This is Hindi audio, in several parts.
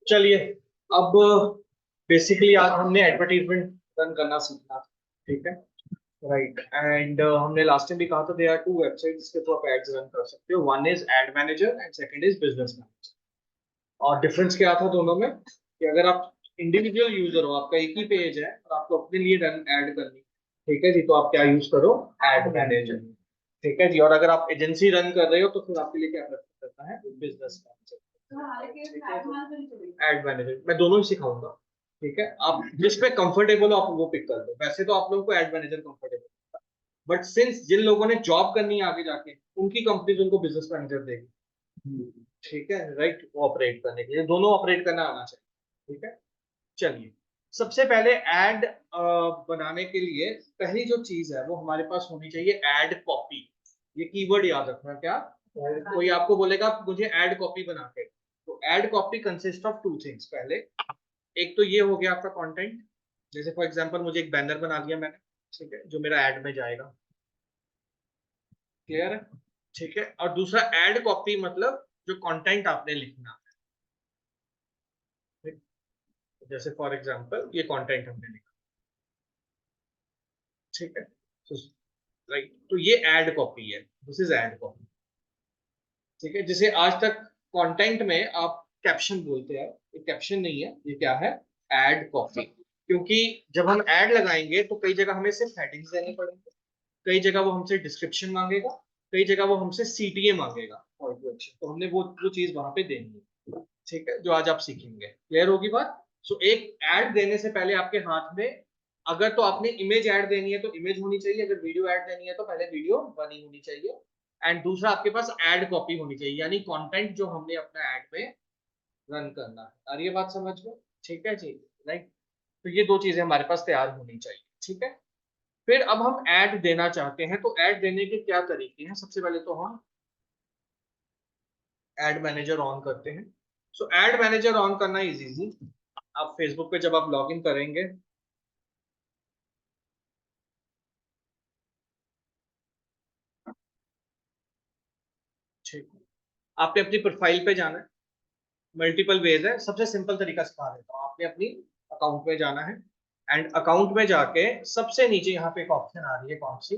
चलिए, अब बेसिकली आज हमने एडवर्टीजमेंट रन करना सीखना, ठीक है। राइट, एंड हमने लास्ट टाइम भी कहा था, देयर आर टू वेबसाइट्स के थ्रू आप एड्स रन कर सकते हो। One is add manager and second is business manager. और डिफरेंस क्या था दोनों में, कि अगर आप इंडिविजुअल यूजर हो, आपका एक ही पेज है और आपको अपने लिए रन ऐड करनी, ठीक है जी, तो आप क्या यूज करो, एड मैनेजर। ठीक है जी। और अगर आप एजेंसी रन कर रहे हो तो फिर आपके लिए क्या प्रेफर करना है, बिजनेस मैनेजर। एड मैनेजर मैं दोनों ही सिखाऊंगा, ठीक है। आप जिसमें कंफर्टेबल हो आप वो पिक कर दो। वैसे तो आप लोगों को ad manager comfortable, but since जिन लोगों ने जॉब करनी है आगे जाके, उनकी कंपनी उनको बिजनेस मैनेजर देगी, ठीक है। राइट, वो ऑपरेट करने के लिए दोनों ऑपरेट करना आना चाहिए, ठीक है। चलिए, सबसे पहले एड बनाने के लिए पहली जो चीज है वो हमारे पास होनी चाहिए, एड कॉपी। ये कीवर्ड याद रखना। क्या कोई आपको बोलेगा मुझे एड कॉपी बना के, तो ad copy consist of two things. पहले एक तो ये हो गया आपका कंटेंट, जैसे फॉर एग्जांपल मुझे एक बैनर बना दिया मैंने, ठीक है, जो मेरा एड में जाएगा। क्लियर है, ठीक है। और दूसरा एड कॉपी मतलब जो कंटेंट आपने लिखना है। जैसे फॉर एग्जांपल ये कंटेंट हमने लिखा, ठीक है। राइट, तो ये एड कॉपी है, दिस इज एड कॉपी, ठीक है। जिसे आज तक कंटेंट में आप कैप्शन बोलते हैं, ये कैप्शन नहीं है, ये क्या है, एड कॉपी। क्योंकि जब हम एड लगाएंगे तो कई जगह हमें सिर्फ हेडिंग्स देने पड़ेंगे, कई जगह वो हमसे डिस्क्रिप्शन मांगेगा, कई जगह वो हमसे सीटीए मांगेगा, कॉल टू एक्शन। तो हमने वो चीज वहां पे देनी है, ठीक है, जो आज आप सीखेंगे। क्लियर होगी बात। सो एक एड देने से पहले आपके हाथ में, अगर तो आपने इमेज ऐड देनी है तो इमेज होनी चाहिए, अगर वीडियो ऐड देनी है तो पहले वीडियो बनी होनी चाहिए। एंड दूसरा आपके पास ऐड कॉपी होनी चाहिए, यानी कंटेंट जो हमने अपना ऐड में रन करना है। आ रही है बात समझ में, ठीक है जी। राइट, तो ये दो चीजें हमारे पास तैयार होनी चाहिए, ठीक है। फिर अब हम ऐड देना चाहते हैं, तो ऐड देने के क्या तरीके हैं। सबसे पहले तो हम ऐड मैनेजर ऑन करते हैं। सो ऐड मैनेजर ऑन करना इज इजी। आप फेसबुक पे जब आप लॉग इन करेंगे, ठीक, आपने अपनी प्रोफाइल पे जाना है। मल्टीपल वेज है, सबसे सिंपल तरीका सिखा देता हूँ। आपने अपनी अकाउंट में जाना है, एंड अकाउंट में जाके सबसे नीचे यहाँ पे एक ऑप्शन आ रही है, कौन सी,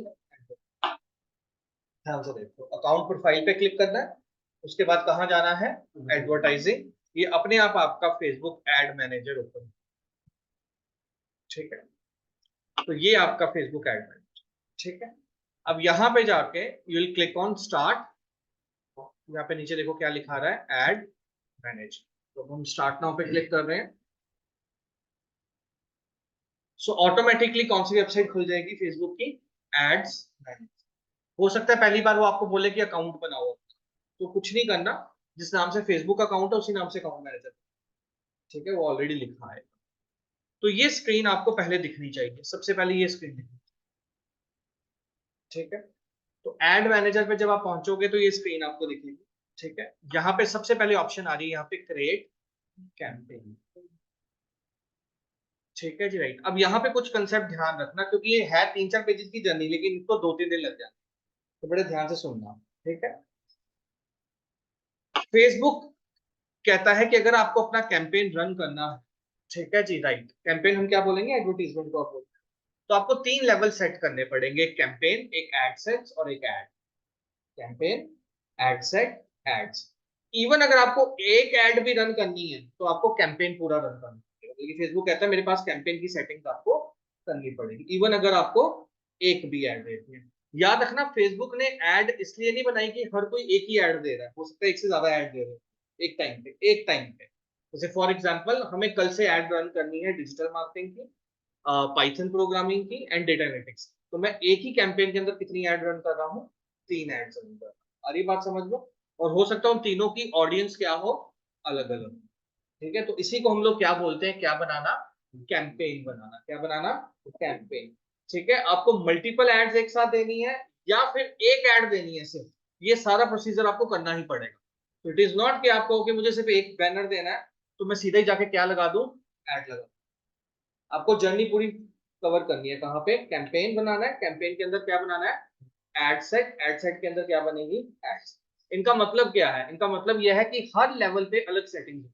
ध्यान से देखो, अकाउंट प्रोफाइल पे क्लिक करना है। उसके बाद कहाँ जाना है, एडवर्टाइजिंग। ये अपने आप आपका फेसबुक एड मैनेजर ओपन, ठीक है। तो ये आपका फेसबुक एड मैनेजर, ठीक है। अब यहाँ पे जाके you will click on start. यहाँ पे नीचे देखो क्या लिखा रहा है, एड मैनेज। तो हम स्टार्ट नाउ पे क्लिक कर रहे हैं। सो ऑटोमेटिकली कौन सी वेबसाइट खुल जाएगी, फेसबुक की एड्स मैनेज। हो सकता है पहली बार वो आपको बोले कि अकाउंट बनाओ, तो कुछ नहीं करना, जिस नाम से फेसबुक अकाउंट है उसी नाम से अकाउंट मैनेजर, ठीक है, वो ऑलरेडी लिखा है। तो ये स्क्रीन आपको पहले दिखनी चाहिए, सबसे पहले ये स्क्रीन दिखनी, ठीक है। तो एड मैनेजर पे जब आप पहुंचोगे तो ये स्क्रीन आपको दिखेगी, ठीक है। यहाँ पे सबसे पहले ऑप्शन आ रही है, यहाँ पे क्रिएट कैंपेन, ठीक है जी। राइट, अब यहाँ पे कुछ कंसेप्ट ध्यान रखना, क्योंकि ये है 3-4 पेजेस की जर्नी, लेकिन इसको 2-3 दिन लग जाते हैं, तो बड़े ध्यान से सुनना, ठीक है। फेसबुक कहता है कि अगर आपको अपना कैंपेन रन करना है, ठीक है जी। राइट, कैंपेन हम क्या बोलेंगे, एडवर्टीजमेंट को आप बोलेंगे। तो आपको 3 लेवल सेट करने पड़ेंगे, एक कैंपेन, एक एड सेट्स और एक ad. Campaign, ad set, ads. Even अगर आपको एक एड भी रन करनी है तो आपको कैंपेन पूरा रन करना पड़ेगा, क्योंकि फेसबुक कहता है मेरे पास कैंपेन की सेटिंग्स आपको करनी पड़ेगी, इवन अगर आपको एक भी एड देती है। याद रखना, फेसबुक ने एड इसलिए नहीं बनाई कि हर कोई एक ही एड दे रहा है, हो सकता है एक से ज्यादा एड दे रहे हैं एक टाइम पे। जैसे फॉर एग्जांपल हमें कल से एड रन करनी है डिजिटल मार्केटिंग की, पाइथन प्रोग्रामिंग की एंड डेटा एनालिटिक्स, तो मैं एक ही कैंपेन के अंदर कितनी एड रन कर रहा हूँ, 3 एड्स रन कर रहा हूँ। आ रही बात समझ लो। और हो सकता है उन तीनों की ऑडियंस क्या हो, अलग अलग, ठीक है। तो इसी को हम लोग क्या बोलते हैं, क्या बनाना, कैंपेन बनाना। क्या बनाना, कैंपेन, ठीक है। आपको मल्टीपल एड्स एक साथ देनी है या फिर एक एड देनी है सिर्फ, ये सारा प्रोसीजर आपको करना ही पड़ेगा। तो इट इज नॉट कि आप कहो कि मुझे सिर्फ एक बैनर देना है तो मैं सीधे ही जाके क्या लगा दूं, एड लगा। आपको जर्नी पूरी कवर करनी है, कहाँ पे, कैंपेन बनाना है, कैंपेन के अंदर क्या बनाना है, एड सेट, एड सेट के अंदर क्या बनेगी, एड्स। इनका मतलब क्या है, इनका मतलब यह है कि हर लेवल पे अलग सेटिंग है,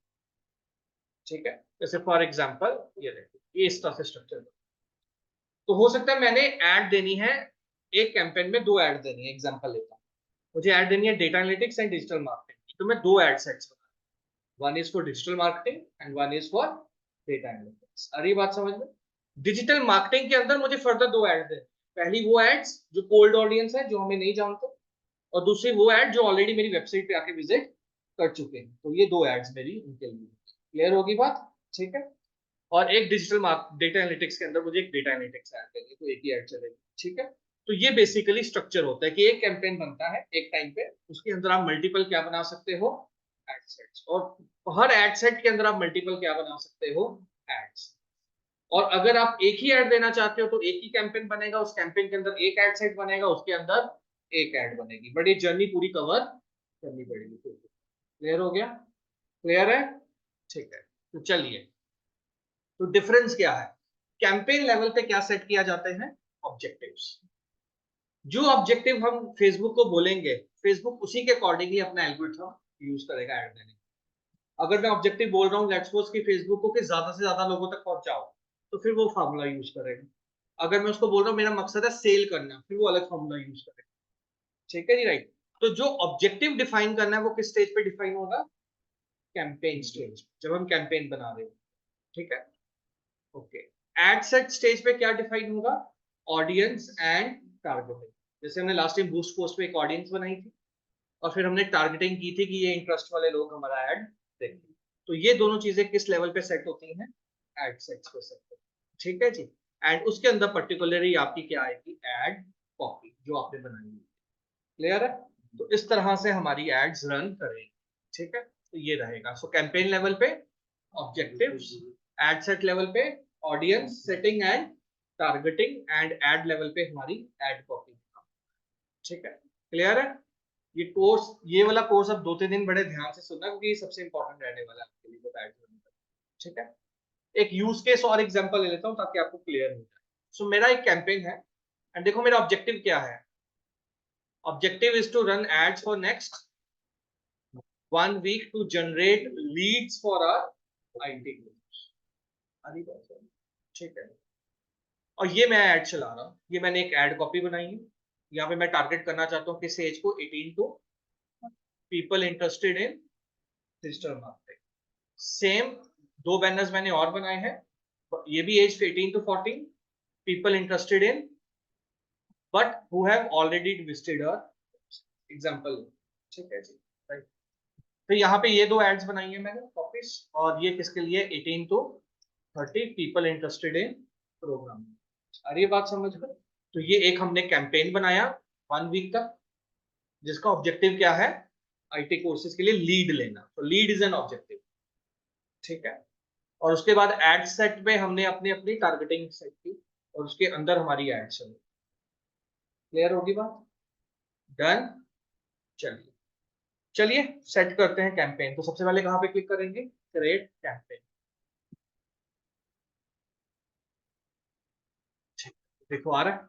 ठीक है, जैसे फॉर एग्जांपल ये देखिए, ये इस तरह से स्ट्रक्चर। तो हो सकता है मैंने ऐड देनी है, एक कैंपेन में 2 ऐड देनी है, एग्जांपल लेता हूँ। मुझे ऐड देनी है data analytics and digital marketing, तो मैं 2 ऐड सेट्स बना, one is for digital marketing and one is for data analytics. अरे बात समझ में? डिजिटल मार्केटिंग के अंदर मुझे फर्दर 2 ऐड देनी, पहली वो एड्स जो कोल्ड ऑडियंस है, जो हमें नहीं जानते, और दूसरी वो ऐड जो ऑलरेडी मेरी वेबसाइट पे आके विजिट कर चुके हैं। तो ये 2 एड्स मेरी उनके लिए। क्लियर होगी बात? ठीक है। और एक डिजिटल डेटा एनालिटिक्स के अंदर मुझे एक डेटा एनालिटिक्स ऐड करनी है, तो एक ही ऐड चलेगी। ठीक है। तो ये बेसिकली स्ट्रक्चर होता है कि एक कैंपेन बनता है एक टाइम पे, उसके अंदर आप मल्टीपल क्या बना सकते हो, एड सेट्स, और हर एड सेट के अंदर आप मल्टीपल क्या बना सकते हो, एड्स। और अगर आप एक ही ऐड देना चाहते हो तो एक ही कैंपेन बनेगा, उस कैंपेन के अंदर एक ऐड सेट बनेगा, उसके अंदर एक ऐड बनेगी, बट ये जर्नी पूरी कवर करनी पड़ेगी। क्लियर हो गया? क्लियर है? ठीक है। तो चलिए, तो डिफरेंस क्या है? कैंपेन लेवल पे क्या सेट किया जाते हैं, ऑब्जेक्टिव्स। जो ऑब्जेक्टिव हम फेसबुक को बोलेंगे, फेसबुक उसी के अकॉर्डिंगली अपना एल्गोरिथम यूज करेगा ऐड देने। अगर मैं ऑब्जेक्टिव बोल रहा हूँ लेट्स सपोज कि फेसबुक को कि ज्यादा से ज्यादा लोगों तक पहुंचाओ, तो फिर वो फार्मूला यूज करेगा। अगर मैं उसको बोल रहा हूँ मेरा मकसद है सेल करना, फिर वो अलग फार्मूला यूज करेगा। ठीक है जी, राइट। तो जो ऑब्जेक्टिव डिफाइन करना है वो किस स्टेज पे डिफाइन होगा, कैंपेन स्टेज, जब हम कैंपेन बना रहे हो। ठीक है, ओके। एड सेट स्टेज पे क्या डिफाइन होगा, ऑडियंस एंड टारगेटिंग। जैसे हमने लास्ट टाइम बूस्ट पोस्ट पे एक ऑडियंस बनाई थी, और फिर हमने टारगेटिंग की थी कि ये इंटरेस्ट वाले लोग हमारा ऐड देखेंगे। तो ये दोनों चीजें किस लेवल पे सेट होती हैं, एड सेट्स पे सेट होती हैं। ठीक है जी। एंड उसके अंदर पर्टिकुलरली आपकी क्या आएगी, एड कॉपी जो आपने बनाई है। क्लियर है? तो इस तरह से हमारी एड्स रन करेंगे। ठीक है, तो ये रहेगा। सो कैंपेन लेवल पे ऑब्जेक्टिव्स, एड सेट लेवल पे audience setting and targeting, and ad level पे हमारी एड कॉपी। ठीक है, क्लियर है? ये कोर्स, ये वाला कोर्स अब 2-3 दिन बड़े ध्यान से सुनना, क्योंकि ये सबसे इंपॉर्टेंट रहने वाला है आपके लिए बताया। ठीक है, एक यूज केस और एग्जांपल ले लेता हूं ताकि आपको क्लियर हो जाए। सो मेरा एक कैंपेन है, एंड देखो मेरा ऑब्जेक्टिव क्या है। Objective is to run ads for next 1 week to generate leads for our IT groups। ठीक है, और ये मैं ऐड चला रहा हूँ, ये मैंने एक ऐड कॉपी बनाई है। यहाँ पे मैं टारगेट करना चाहता हूँ किस एज को, 18 to people interested in digital marketing. Same 2 banners मैंने और बनाए हैं, ये भी age 18 to 14, people interested in but who have already visited our example. ठीक है जी, राइट। तो यहाँ पे ये 2 एड्स बनाई है मैंने कॉपीज, और ये किसके लिए, 18 to 30 people interested in program. अरे बात समझ गए? तो ये एक हमने कैंपेन बनाया 1 week तक, जिसका ऑब्जेक्टिव क्या है, आईटी कोर्सेज के लिए लीड लेना। तो लीड इज एन ऑब्जेक्टिव। ठीक है, और उसके बाद एड सेट पे हमने अपनी अपनी टारगेटिंग सेट की, और उसके अंदर हमारी एड चली। क्लियर होगी बात? डन। चलिए, चलिए सेट करते हैं कैंपेन। तो सबसे पहले कहां पे क्लिक करेंगे, क्रिएट कैंपेन। देखो आ रहा है,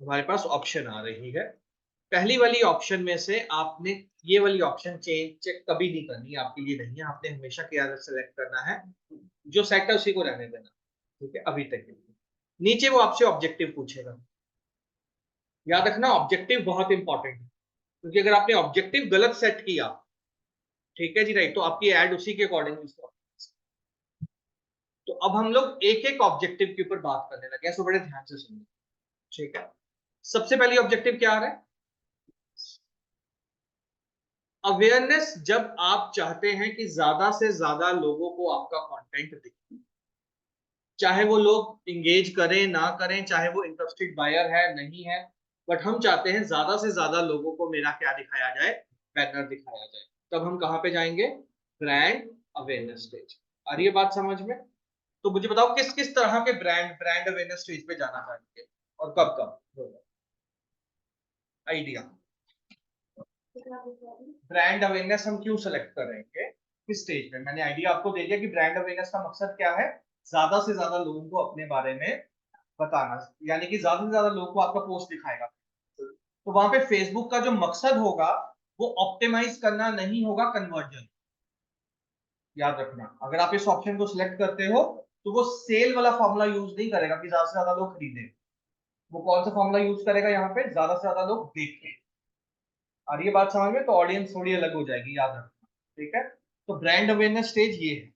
हमारे पास ऑप्शन आ रही है। पहली वाली ऑप्शन में से आपने ये वाली ऑप्शन चेंज चेक कभी नहीं करनी है, आपके लिए नहीं है। आपने हमेशा क्या सेलेक्ट करना है, जो सेट है उसी को रहने देना। ठीक है, अभी तक के लिए। नीचे वो आपसे ऑब्जेक्टिव पूछेगा। याद रखना ऑब्जेक्टिव बहुत इंपॉर्टेंट है, क्योंकि अगर आपने ऑब्जेक्टिव गलत सेट किया, ठीक है जी, राइट, तो आपकी एड उसी के अकॉर्डिंग। तो अब हम लोग एक एक ऑब्जेक्टिव के ऊपर बात करने लगे, सो बड़े ध्यान से सुनिए। ठीक है, सबसे पहली ऑब्जेक्टिव क्या आ रहा है, अवेयरनेस। जब आप चाहते हैं कि ज्यादा से ज्यादा लोगों को आपका कंटेंट दिखे, चाहे वो लोग इंगेज करें ना करें, चाहे वो इंटरेस्टेड बायर है नहीं है, बट हम चाहते हैं ज्यादा से ज्यादा लोगों को मेरा क्या दिखाया जाए, बैनर दिखाया जाए। तब हम कहां पे जाएंगे, ब्रांड अवेयरनेस स्टेज। आ रही है बात समझ में? तो मुझे बताओ किस किस तरह के ब्रांड ब्रांड अवेयरनेस स्टेज पे जाना चाहेंगे, और कब कब। आइडिया, ब्रांड अवेयरनेस हम क्यों सेलेक्ट करेंगे, किस स्टेज पे। मैंने आइडिया आपको दे दिया कि ब्रांड अवेयरनेस का मकसद क्या है, ज्यादा से ज्यादा लोगों को अपने बारे में बताना, यानी कि ज्यादा से ज्यादा लोगों को आपका पोस्ट दिखाएगा। तो वहां पे फेसबुक का जो मकसद होगा वो ऑप्टिमाइज करना नहीं होगा कन्वर्जन। याद रखना, अगर आप इस ऑप्शन को सिलेक्ट करते हो तो वो सेल वाला फॉर्मूला यूज नहीं करेगा कि ज्यादा से ज्यादा लोग खरीदे। वो कौन सा फॉर्मूला यूज करेगा यहाँ पे, ज्यादा से ज्यादा लोग देखें। और ये बात समझ में, तो ऑडियंस थोड़ी अलग हो जाएगी, याद रखना। ठीक है, तो ब्रांड अवेयरनेस स्टेज ये है।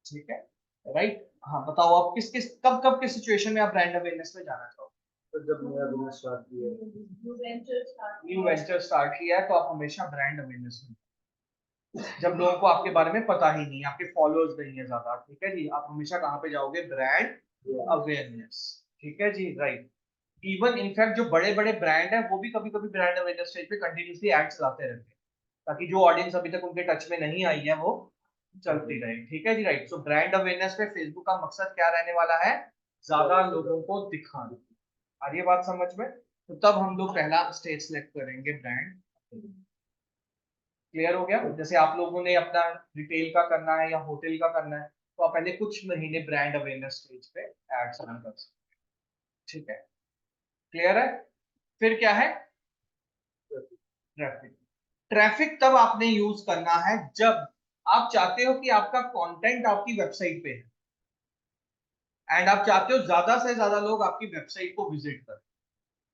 ठीक है, राइट। हाँ बताओ, आप किस किस कब कब किस सिचुएशन में आप ब्रांड अवेयरनेस में जाना चाहोगे? तो जब नया बिजनेस स्टार्ट किया, न्यू वेंचर स्टार्ट किया है तो आप हमेशा ब्रांड अवेयरनेस में, जब लोगों को आपके बारे में पता ही नहीं, आपके फॉलोअर्स नहीं है ज्यादा, ठीक है जी, आप हमेशा कहाँ पे जाओगे, ब्रांड अवेयरनेस। ठीक है जी, राइट। इवन इनफैक्ट जो बड़े बड़े ब्रांड है वो भी कभी कभी ब्रांड अवेयरनेस स्टेज पे कंटिन्यूसली एड चलाते रहते हैं, ताकि जो ऑडियंस अभी तक उनके टच में नहीं आई है वो चलती रहे। ठीक है जी, राइट। सो ब्रांड अवेयरनेस पे फेसबुक का मकसद क्या रहने वाला है, ज्यादा लोगों को दिखाना। आ रही है बात समझ में? तो तब हम लोग पहला स्टेज सेलेक्ट करेंगे, ब्रांड। क्लियर हो गया? जैसे आप लोगों ने अपना रिटेल का करना है या होटल का करना है, तो आप पहले कुछ महीने ब्रांड अवेयरनेस स्टेज पे एड्स रन कर सकते हैं। ठीक है, क्लियर है? फिर क्या है, ट्रैफिक। ट्रैफिक तब आपने यूज करना है जब आप चाहते हो कि आपका कंटेंट आपकी वेबसाइट पे है एंड आप चाहते हो ज्यादा से ज्यादा लोग आपकी वेबसाइट को विजिट करें,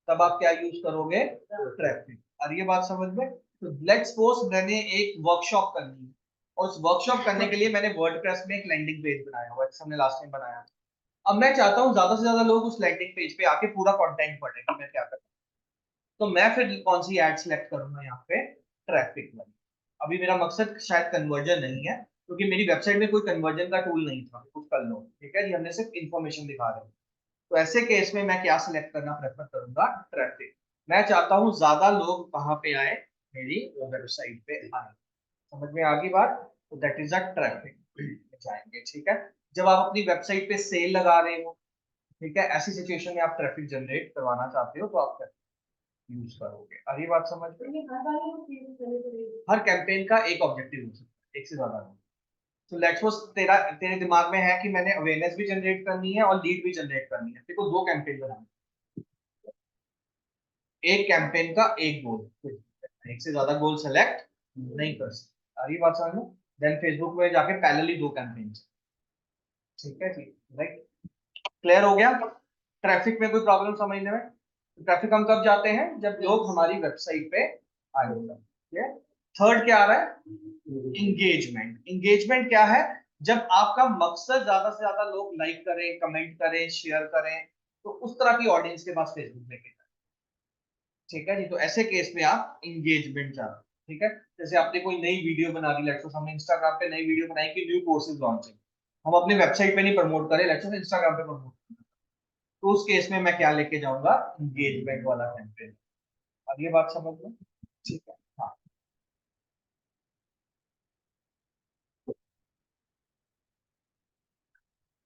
तब आप क्या यूज करोगे, ट्रैफिक। और ये बात समझ में? तो लेट्स सपोज मैंने एक वर्कशॉप करनी है और उस वर्कशॉप करने के लिए मैंने वर्डप्रेस में एक लैंडिंग पेज बनाया हुआ है, जैसे हमने लास्ट टाइम बनाया था। अब मैं चाहता हूँ ज्यादा से ज्यादा लोग उस लैंडिंग पेज पे आके पूरा कंटेंट पढ़ें कि मैं क्या कर, तो मैं फिर कौन सी एड सेलेक्ट करूंगा यहाँ पे, ट्रैफिक वाली। अभी मेरा मकसद शायद कन्वर्जन नहीं है, क्योंकि मेरी वेबसाइट में कोई कन्वर्जन का टूल नहीं था कुछ कर लो। ठीक है जी, हमने सिर्फ इन्फॉर्मेशन दिखा रहे हैं। तो ऐसे केस में मैं क्या सिलेक्ट करना प्रेफर करूंगा, ट्रैफिक। मैं चाहता हूँ ज्यादा लोग कहाँ पे आए, मेरी वेबसाइट पे आए। समझ में आ गई बात? तो दैट इज अ ट्रैफिक जाएंगे। ठीक है, जब आप अपनी वेबसाइट पे सेल लगा रहे हो, ठीक है, ऐसी सिचुएशन में आप ट्रैफिक जनरेट करवाना चाहते हो तो आप यूज करोगे। अगली बात समझ में? हर कैंपेन का एक ऑब्जेक्टिव हो सकता है, एक से ज्यादा नहीं। तो लेट्स सपोज तेरे दिमाग में है कि मैंने अवेयरनेस भी जनरेट करनी है और लीड भी जनरेट करनी है, देखो दो कैंपेन बनाना, एक कैंपेन का एक गोल, एक से ज्यादा गोल सेलेक्ट नहीं कर सकते। अगली बात समझ में? देन फेसबुक में जाके पैरेलली दो कैंपेन। ठीक है जी, राइट। क्लियर हो गया? ट्रैफिक में कोई प्रॉब्लम समझने में? ट्रैफिक हम कब जाते हैं, जब लोग हमारी वेबसाइट पे आ जाते हैं। थर्ड क्या आ रहा है, इंगेजमेंट। इंगेजमेंट क्या है, जब आपका मकसद ज्यादा से ज्यादा लोग लाइक करें, कमेंट करें, शेयर करें, तो उस तरह की ऑडियंस के पास फेसबुक लेके जाए। ठीक है जी, तो ऐसे केस में आप इंगेजमेंट चाहते हैं। ठीक है, जैसे आपने कोई नई वीडियो बना दी, लेट्स सपोज हमने इंस्टाग्राम पे नई वीडियो बनाई कि न्यू कोर्सेज लॉन्चिंग, हम अपनी वेबसाइट पे नहीं प्रमोट करें, लेट्स सपोज इंस्टाग्राम पे प्रमोट, तो उस केस में मैं क्या लेके जाऊंगा, एंगेजमेंट वाला कैंपेन। अब ये बात समझ लो। ठीक है, हाँ।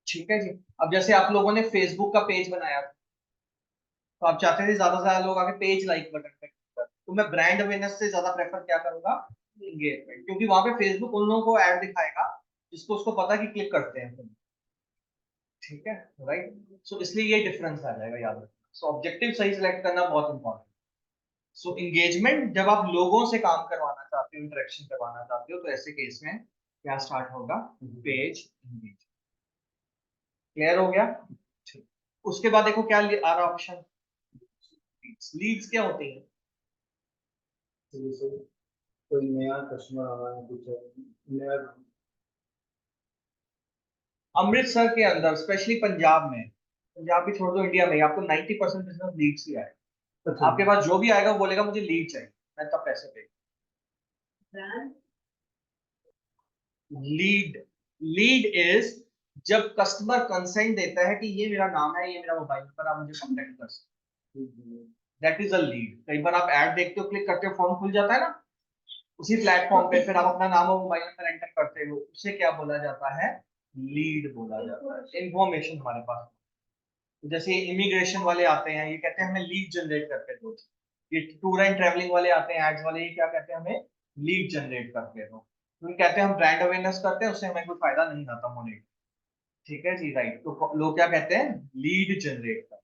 ठीक है जी, अब जैसे आप लोगों ने फेसबुक का पेज बनाया, तो आप चाहते थे ज्यादा से ज्यादा लोग आके पेज लाइक बटन पे click करें, तो मैं ब्रांड अवेयरनेस से ज्यादा प्रेफर क्या करूंगा, एंगेजमेंट, क्योंकि वहां पे फेसबुक उन लोगों को ऐड दिखाएगा जिसको उसको पता कि क्लिक करते हैं। ठीक है, राइट। सो इसलिए ये डिफरेंस आ जाएगा, याद रखना। सो ऑब्जेक्टिव सही सिलेक्ट करना बहुत इंपॉर्टेंट। सो एंगेजमेंट, जब आप लोगों से काम करवाना चाहते हो, इंटरेक्शन करवाना चाहते हो, तो ऐसे केस में क्या स्टार्ट होगा, पेज एंगेज। क्लियर हो गया? ठीक। उसके बाद देखो क्या आ रहा ऑप्शन, लीड्स क्या होती है? तो जैसे कोई नया कस्टमर आना है, कुछ नया। अमृतसर के अंदर, स्पेशली पंजाब में, पंजाब भी छोड़ दो, इंडिया में आपको 90% बिजनेस लीड से आए। अच्छा। आपके पास जो भी आएगा वो बोलेगा मुझे लीड चाहिए, मैं तब पैसे पे। लीड, लीड इज जब कस्टमर कंसेंट देता है कि ये मेरा नाम है, ये मेरा मोबाइल नंबर, आप मुझे कांटेक्ट कर सकते हो, दैट इज अ लीड। कई बार आप ऐड देखते हो, क्लिक करते हो, फॉर्म खुल जाता है ना उसी प्लेटफॉर्म पे, फिर आप अपना नाम और मोबाइल नंबर एंटर करते हो, उसे क्या बोला जाता है, लीड बोला जाता है। इंफॉर्मेशन हमारे पास, तो जैसे इमिग्रेशन वाले आते हैं, ये कहते हैं हमें लीड जनरेट करके दो। ये टूर एंड ट्रैवलिंग वाले आते हैं, एड्स वाले, ये क्या कहते हैं, हमें लीड जनरेट करके दो। तो ये कहते हैं हम ब्रांड अवेयरनेस करते हैं, उससे हमें कोई फायदा नहीं आता मोनेट। ठीक है जी, राइट। तो लोग क्या कहते हैं, लीड जनरेट कर।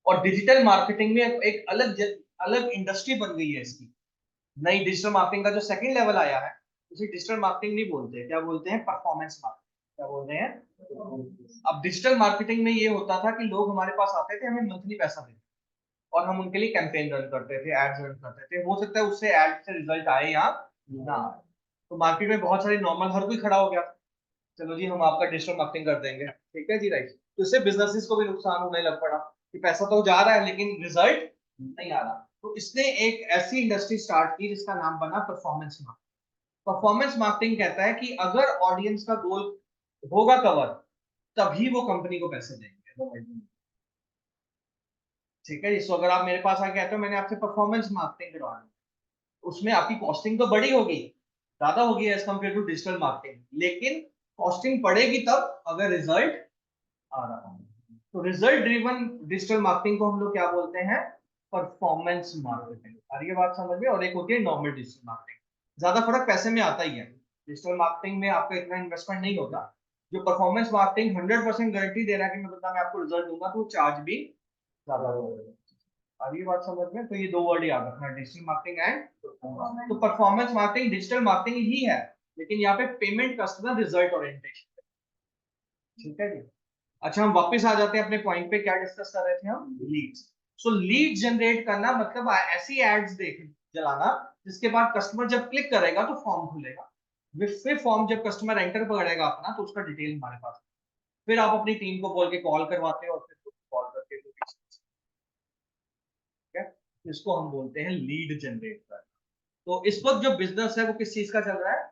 और डिजिटल मार्केटिंग में एक अलग अलग इंडस्ट्री बन गई है इसकी। नई डिजिटल मार्केटिंग का जो सेकंड लेवल आया है, उसे डिजिटल मार्केटिंग नहीं बोलते, क्या बोलते हैं, परफॉर्मेंस मार्केटिंग। क्या बोलते हैं? अब डिजिटल मार्केटिंग में ये होता था कि लोग हमारे पास आते थे, हमें मंथली पैसा देते और हम उनके लिए कैंपेन रन करते थे, एड्स रन करते थे। हो सकता है उससे एड से रिजल्ट आए या ना आए। तो मार्केट में बहुत सारी नॉर्मल, हर कोई खड़ा हो गया, चलो जी हम आपका डिजिटल मार्केटिंग कर देंगे, ठीक है जी, राइट। तो इससे बिजनेसेस को भी नुकसान होने लग पड़ा कि पैसा तो जा रहा है लेकिन रिजल्ट नहीं आ रहा। तो इसने एक ऐसी इंडस्ट्री स्टार्ट की जिसका नाम बना परफॉर्मेंस मार्केटिंग। परफॉर्मेंस मार्केटिंग कहता है कि अगर ऑडियंस का गोल होगा कवर, तभी वो कंपनी को पैसे देंगे, ठीक है। सो अगर आप मेरे पास आके कहते हो मैंने आपसे परफॉर्मेंस मार्केटिंग करवानी, उसमें आपकी कॉस्टिंग तो बड़ी होगी, ज्यादा होगी as compare to digital marketing, लेकिन कॉस्टिंग पड़ेगी तब अगर रिजल्ट आ रहा है। तो रिजल्ट ड्रिवन डिजिटल मार्केटिंग को हम लोग क्या बोलते हैं, परफॉर्मेंस मार्केटिंग। आ रही है बात समझ में? और एक होती है नॉर्मल डिजिटल मार्केटिंग। ज्यादा फर्क पैसे में आता ही है, डिजिटल मार्केटिंग में आपका इतना इन्वेस्टमेंट नहीं होता। जो परफॉर्मेंस मार्केटिंग 100% गारंटी दे रहा है कि मैं बता मैं आपको रिजल्ट दूंगा, तो चार्ज भी ज्यादा होगा। आ रही है बात समझ में? तो ये दो वर्ड याद रखना, डिजिटल मार्केटिंग एंड। तो परफॉर्मेंस मार्केटिंग डिजिटल मार्केटिंग ही है, लेकिन यहाँ पे पेमेंट कस्टमर रिजल्ट ओरिएंटेशन, ठीक है जी। अच्छा हम वापस आ जाते हैं अपने पॉइंट पे, क्या डिस्कस कर रहे थे हम, लीड्स। सो लीड जनरेट करना मतलब ऐसी एड्स देख जलाना जिसके बाद कस्टमर जब क्लिक करेगा तो फॉर्म खुलेगा, फिर फॉर्म जब कस्टमर एंटर करेगा अपना तो उसका डिटेल हमारे पास, फिर आप अपनी टीम को बोल के कॉल करवाते हो और फिर कॉल करके, ठीक है। इसको हम बोलते हैं लीड जनरेट करना। तो इस वक्त जो बिजनेस है वो किस चीज का चल रहा है,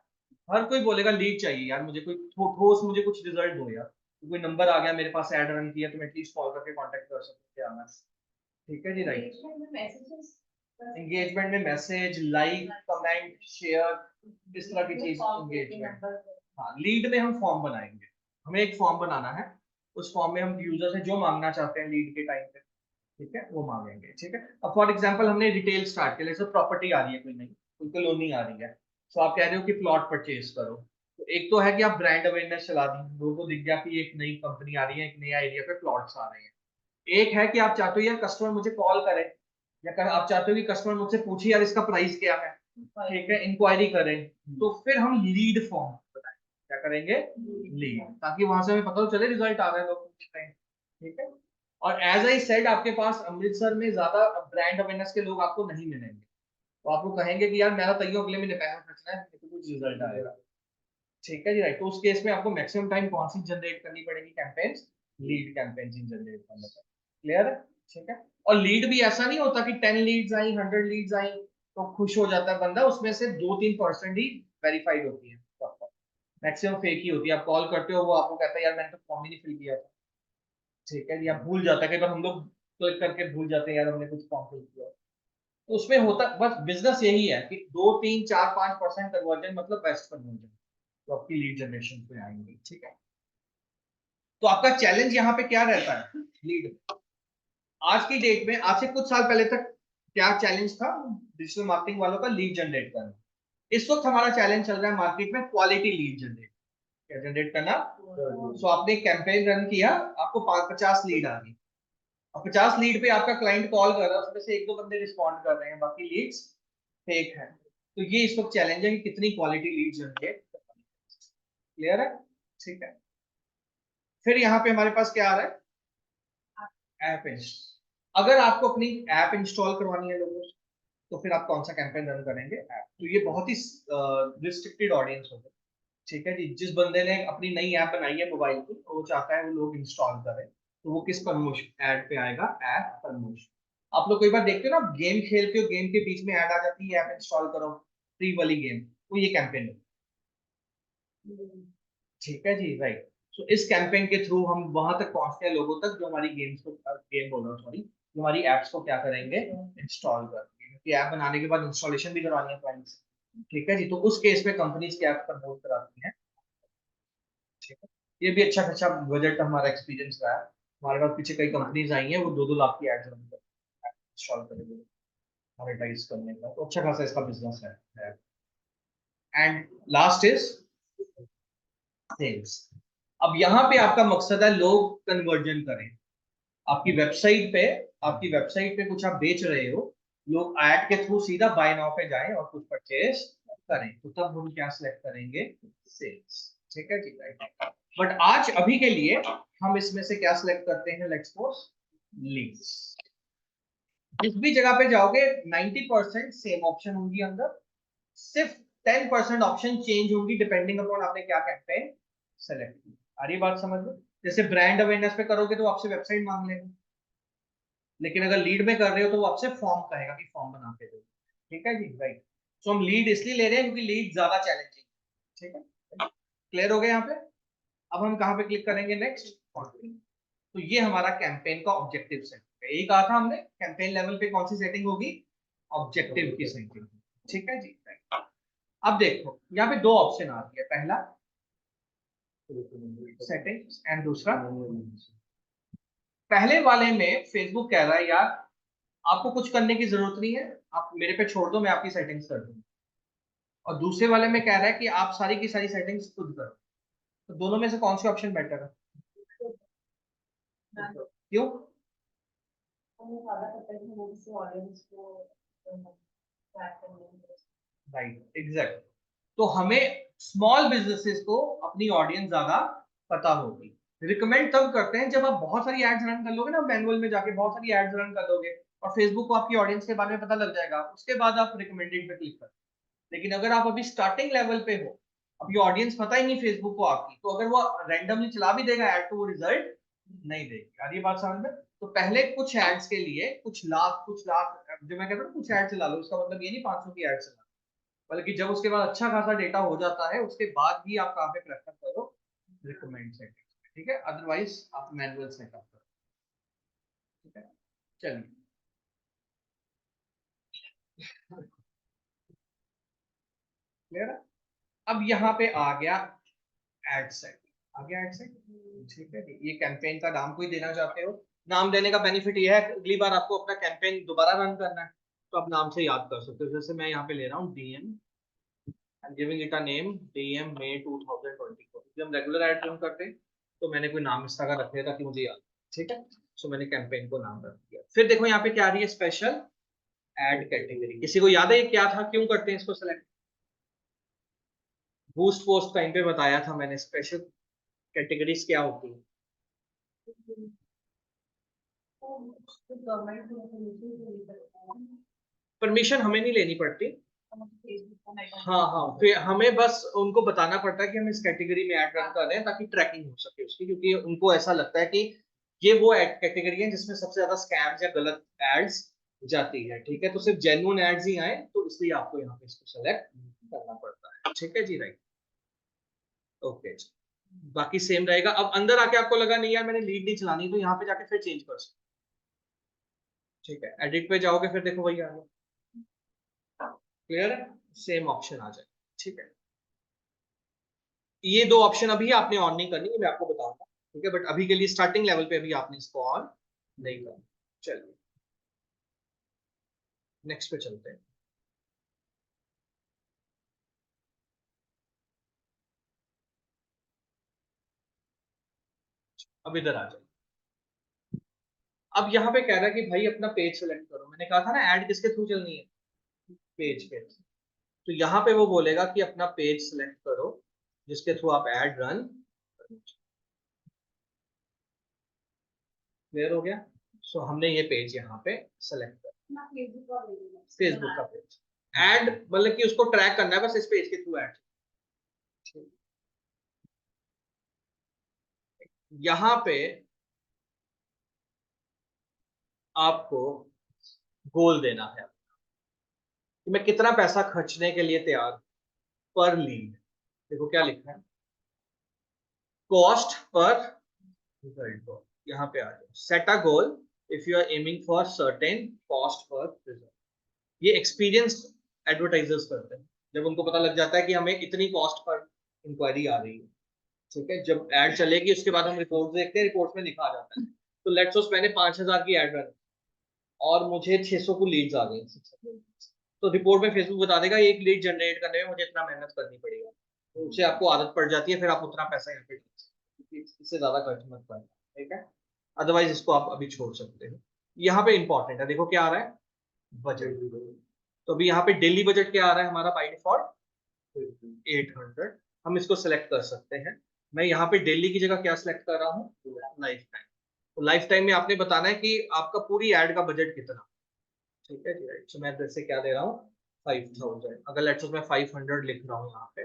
हर कोई बोलेगा लीड चाहिए यार मुझे, कोई ठोस मुझे कुछ रिजल्ट दो यार, कोई नंबर आ गया मेरे पास ऐड रन किया तो मैं एटलीस्ट कॉल करके कांटेक्ट कर सकूं, क्या आना, ठीक है जी, राइट। एंगेजमेंट में मैसेज, लाइक, कमेंट, शेयर, इस तरह की चीज एंगेजमेंट। हाँ, लीड में हम फॉर्म बनाएंगे, हमें एक फॉर्म बनाना है, उस फॉर्म में हम यूजर से जो मांगना चाहते हैं लीड के टाइम पे, ठीक है, वो मांगेंगे, ठीक है। अब फॉर एग्जांपल हमने डिटेल स्टार्ट किया, जैसे प्रॉपर्टी आ रही है कोई नहीं, कोई कॉलोनी आ रही है, तो आप कह रहे हो कि प्लॉट परचेज करो। तो एक तो है कि आप ब्रांड अवेयरनेस चला दी, लोगों को दिख गया कि एक नई कंपनी आ रही है, एक नया एरिया पे प्लॉट्स आ रहे हैं। एक है कि आप चाहते हो यार कस्टमर मुझे कॉल करे, या आप चाहते हो कि कस्टमर मुझसे पूछे यार इसका प्राइस क्या है, ठीक है, इंक्वायरी करें। तो फिर हम लीड फॉर्म बनाएं, क्या करेंगे, लीड, ताकि वहां से हमें पता तो चले रिजल्ट आ रहा है, लोग पूछ रहे हैं, ठीक है। और एज आई सेड आपके पास अमृतसर में ज्यादा ब्रांड अवेयरनेस के लोग आपको नहीं मिलेंगे, तो आप लोग कहेंगे कि यार मेरा तैयो अगले महीने पैसा खर्चना है तो कुछ रिजल्ट आएगा, ठीक है जी, राइट। तो उस केस में आपको मैक्सिमम टाइम कौन सी जनरेट करनी पड़ेगी कैंपेन्स, लीड कैंपेन्स ही जनरेट करना है, क्लियर है, ठीक है। और लीड भी ऐसा नहीं होता कि 10 लीड्स आई, 100 लीड्स आई तो खुश हो जाता है बंदा, उसमें से 2-3% ही वेरीफाइड होती है, मैक्सिमम फेक ही होती है। आप कॉल करते हो वो आपको कहता है यार मैंने तो फॉर्म ही नहीं फिल किया था, ठीक है जी, आप भूल जाता है, कई बार हम लोग क्लिक करके भूल जाते हैं यार हमने कुछ फॉर्म फिल किया। तो उसमें होता बस बिजनेस यही है कि 2-3-4-5% कन्वर्जन मतलब बेस्ट कन्वर्जन, तो आपकी लीड जनरेशन पे आएंगे, ठीक है। तो आपका चैलेंज यहाँ पे क्या रहता है लीड, आज की डेट में, आज से कुछ साल पहले तक क्या चैलेंज था डिजिटल मार्केटिंग वालों का, लीड जनरेट करना। इस वक्त हमारा चैलेंज चल रहा है मार्केट में क्वालिटी लीड जनरेट, क्या जनरेट करना। सो आपने कैंपेन रन किया, आपको 50 लीड आ गई, और 50 लीड पे आपका क्लाइंट कॉल कर रहा है, उसमें से 1-2 बंदे रिस्पॉन्ड कर रहे हैं, बाकी लीड्स फेक है। तो ये इस वक्त चैलेंज है कि कितनी क्वालिटी लीड जनरेट, क्लियर है, ठीक है। फिर यहाँ पे हमारे पास क्या आ रहा है, ऐप इंस्टॉल। अगर आपको अपनी ऐप इंस्टॉल करवानी है लोगों से, तो फिर आप कौन सा कैंपेन रन करेंगे, ऐप। तो ये बहुत ही रिस्ट्रिक्टेड ऑडियंस होगा, ठीक है जी। जिस बंदे ने अपनी नई ऐप बनाई है मोबाइल की, तो वो चाहता है वो लोग इंस्टॉल करें, तो वो किस प्रमोशन ऐड पे आएगा, ऐप प्रमोशन। आप लोग कई बार देखते हो ना, गेम खेलते हो, गेम के बीच में ऐड आ जाती है ऐप इंस्टॉल करो, फ्री वाली गेम, तो ये कैंपेन है, ठीक है जी, राइट। सो इस कैंपेन के थ्रू हम वहां तक पहुंचते हैं लोगों तक जो हमारी गेम्स को, गेम बोल रहा हूँ सॉरी, जो हमारी एप्स को क्या करेंगे, इंस्टॉल करेंगे, क्योंकि ऐप बनाने के बाद इंस्टॉलेशन भी करवानी है क्लाइंट से, ठीक है जी। तो उस केस में कंपनीज क्या प्रमोट कराती हैं, ठीक है। ये भी अच्छा खासा बजट हमारा एक्सपीरियंस रहा है, हमारे पास पीछे कई कंपनीज आई हैं वो 2-2 लाख की एड्स इंस्टॉल करेंगे मोनेटाइज करने का, तो अच्छा खासा इसका बिजनेस है। And last is sales. अब यहाँ पे आपका मकसद है लोग कन्वर्जन करें, आपकी वेबसाइट पे, आपकी वेबसाइट पे कुछ आप बेच रहे हो, लोग ऐड के थ्रू सीधा बाय नाउ पे जाएं और कुछ परचेज करें तो तब हम क्या सिलेक्ट करेंगे, सेल्स। ठीक है जी, राइट। बट आज अभी के लिए हम इसमें से क्या सिलेक्ट करते हैं, लेट्स सपोज लीड्स। जिस भी जगह पे जाओगे 90% सेम ऑप्शन होंगी अंदर, सिर्फ 10% ऑप्शन चेंज होंगी डिपेंडिंग अपॉन आपने क्या कैंपेन सेलेक्ट की। आ रही बात समझ में? जैसे ब्रांड अवेयरनेस पे करोगे तो आपसे वेबसाइट मांग लेगा, लेकिन अगर लीड में कर रहे हो तो वो आपसे फॉर्म कहेगा कि फॉर्म बना के दो। ठीक है जी, राइट। सो हम लीड इसलिए ले रहे हैं क्योंकि लीड ज्यादा चैलेंजिंग। ठीक है, क्लियर हो गया यहाँ पे? अब हम कहाँ पे क्लिक करेंगे, नेक्स्ट। तो ये हमारा कैंपेन का ऑब्जेक्टिव सेट है। यही कहा था हमने, कैंपेन लेवल पे कौन सी सेटिंग होगी, ऑब्जेक्टिव की सेटिंग। ठीक है जी, राइट। अब देखो यहाँ पे दो ऑप्शन आ रही है, पहला सेटिंग्स एंड दूसरा। पहले वाले में फेसबुक कह रहा है यार आपको कुछ करने की जरूरत नहीं है, आप मेरे पे छोड़ दो, मैं आपकी सेटिंग्स कर दूंगा। और दूसरे वाले में कह रहा है कि आप सारी की सारी सेटिंग्स खुद करो। तो दोनों में से कौन सी ऑप्शन बेटर है? क्यों? Right, exact. तो हमें स्मॉल बिजनेसेस को अपनी ऑडियंस ज्यादा पता होगी। रिकमेंड तब करते हैं जब आप बहुत सारी एड्स रन कर लोगे ना, मैनुअल में जाके बहुत सारी एड्स रन कर दोगे और फेसबुक को आपकी ऑडियंस के बारे में पता लग जाएगा, उसके बाद आप रिकमेंडेड पे क्लिक करें। लेकिन अगर आप अभी स्टार्टिंग लेवल पे हो, अभी ऑडियंस पता ही नहीं फेसबुक को आपकी, तो अगर वो रैंडमली चला भी देगा ऐड तो वो रिजल्ट नहीं देगी। यार ये बात समझ में? तो पहले कुछ एड्स के लिए कुछ लाख जो मैं कहता हूँ कुछ एड चला लो, उसका मतलब ये नहीं 500 की एड चला, बल्कि जब उसके बाद अच्छा खासा डेटा हो जाता है उसके बाद भी आप कहाँ पे प्रेफर करो, रिकमेंड सेटिंग्स। ठीक है, अदरवाइज आप मैनुअल सेटअप करो। ठीक है, चलिए। क्लियर है? अब यहाँ पे आ गया एड सेट, आ गया एड सेट। ठीक है, ये कैंपेन का नाम कोई देना चाहते हो, नाम देने का बेनिफिट ये है अगली बार आपको अपना कैंपेन दोबारा रन करना है तो आप नाम से याद कर सकते हो। जैसे मैं यहाँ पे ले रहा हूँ DM, I am giving it a name, DM May 2024। जब हम रेगुलर एड रन करते हैं तो मैंने कोई नाम इस तरह का रख लिया ताकि मुझे याद। ठीक है, सो मैंने कैंपेन को नाम रख दिया। फिर देखो यहाँ पे क्या आ रही है, स्पेशल एड कैटेगरी। किसी को याद है ये क्या था, क्यों करते हैं इसको सेलेक्ट? बूस्ट पोस्ट टाइम पे बताया था मैंने, स्पेशल कैटेगरीज क्या होती है। परमिशन हमें नहीं लेनी पड़ती। हाँ हाँ, फिर हमें बस उनको बताना पड़ता है कि हम इस कैटेगरी में ऐड रन कर रहे हैं ताकि ट्रैकिंग हो सके उसकी, क्योंकि उनको ऐसा लगता है कि ये वो एड कैटेगरी है जिसमें सबसे ज्यादा स्कैम्स या गलत एड्स जाती है। ठीक है, तो सिर्फ जेन्युइन एड्स ही आए, तो इसलिए आपको यहाँ पे इसको सेलेक्ट करना पड़ता है। ठीक है जी, राइट, ओके। बाकी सेम रहेगा। अब अंदर आके आपको लगा नहीं यार मैंने लीड नहीं चलानी, तो यहाँ पे जाके फिर चेंज कर सकते। ठीक है, एडिट पे जाओगे फिर देखो वही आ गया। क्लियर है, सेम ऑप्शन आ जाए। ठीक है, ये दो ऑप्शन अभी आपने ऑन नहीं करनी, मैं आपको बताऊंगा। ठीक है, बट अभी के लिए स्टार्टिंग लेवल पे अभी आपने इसको ऑन नहीं करना। चलिए नेक्स्ट पे चलते हैं। अब इधर आ जाए। अब यहाँ पे कह रहा है कि भाई अपना पेज सेलेक्ट करो। मैंने कहा था ना ऐड किसके थ्रू चलनी है, पेज के। तो यहाँ पे वो बोलेगा कि अपना पेज सेलेक्ट करो जिसके थ्रू आप ऐड रन। क्लियर हो गया? सो हमने ये पेज यहाँ पे सेलेक्ट कर, फेसबुक का पेज। ऐड मतलब कि उसको ट्रैक करना है बस इस पेज के थ्रू ऐड। यहाँ पे आपको गोल देना है कि मैं कितना पैसा खर्चने के लिए तैयार पर लीड। देखो क्या लिखा है, कॉस्ट पर रिजल्ट। यहाँ पे आ जाओ, set a goal if you are aiming for certain cost पर रिजल्ट। ये एक्सपीरियंस एडवर्टाइजर्स करते हैं जब उनको पता लग जाता है कि हमें इतनी कॉस्ट पर इंक्वायरी आ रही है। ठीक है, जब एड चलेगी उसके बाद हम रिपोर्ट देखते हैं, रिपोर्ट में लिखा आ जाता है। तो लेट्स सपोज मैंने 5000 की एड रन और मुझे 600 को लीड्स आ गई, तो रिपोर्ट में फेसबुक बता देगा एक लीड जनरेट करने में मुझे इतना मेहनत करनी पड़ेगा। तो उससे आपको आदत पड़ जाती है, फिर आप उतना पैसा यहाँ पे इससे ज्यादा खर्च मत करना। ठीक है, अदरवाइज इसको आप अभी छोड़ सकते हो। यहाँ पे इंपॉर्टेंट है, देखो क्या आ रहा है, बजट। तो अभी यहाँ पे डेली बजट क्या आ रहा है हमारा बाय डिफॉल्ट, 800 हम इसको सिलेक्ट कर सकते हैं। मैं यहाँ पे डेली की जगह क्या सिलेक्ट कर रहा हूँ, लाइफ टाइम। तो लाइफ टाइम में आपने बताना है कि आपका पूरी एड का बजट कितना। ठीक है जी, राइट। सो मैं जैसे क्या दे रहा हूँ, 5000। अगर लेट्स मैं 500 लिख रहा हूँ यहाँ पे,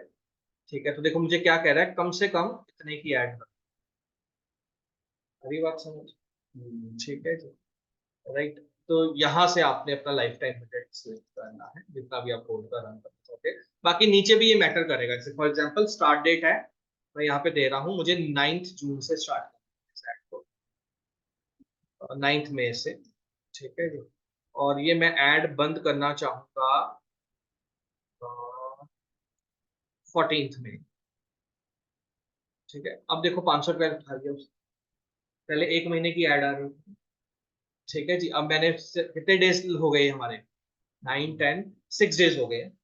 ठीक है। तो देखो मुझे क्या कह रहा है, कम से कम इतने की ऐड कर। अभी बात समझ, ठीक है जी, राइट। तो यहाँ से आपने अपना लाइफ टाइम बजट सिलेक्ट करना है, जितना भी आप कोड का रन करना चाहते हैं। बाकी नीचे भी ये मैटर करेगा, जैसे फॉर एग्जांपल स्टार्ट डेट है, मैं यहाँ पे दे रहा हूँ, मुझे 9 जून से स्टार्ट करना है, 9 मई से, ठीक है जी। और ये मैं ऐड बंद करना चाहूंगा 14 मई, ठीक है। अब देखो 500 रुपया उठा लिया उसने, पहले 1 महीने की ऐड आ रही थी, ठीक है जी। अब मैंने कितने डेज हो गए हमारे, 9 10 6 डेज हो गए हैं।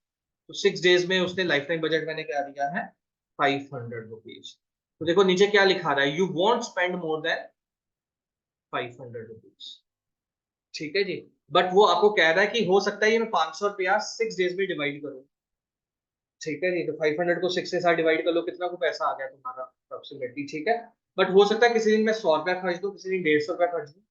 तो 6 डेज में उसने लाइफ टाइम बजट मैंने क्या दिया है, 500 रुपीज। तो देखो नीचे क्या लिखा रहा है, you want spend more than 500 rupees, ठीक है जी। बट वो आपको कह रहा है कि हो सकता है ये मैं 500 रुपया 6 डेज में डिवाइड करूँ, ठीक है जी। तो 500 को 6 के साथ डिवाइड कर लो, कितना को पैसा आ गया तुम्हारा अप्रोक्सीमेटली, ठीक है। बट हो सकता है किसी दिन मैं 100 रुपया खर्च दूं, किसी दिन 150 रुपया खर्च दूं,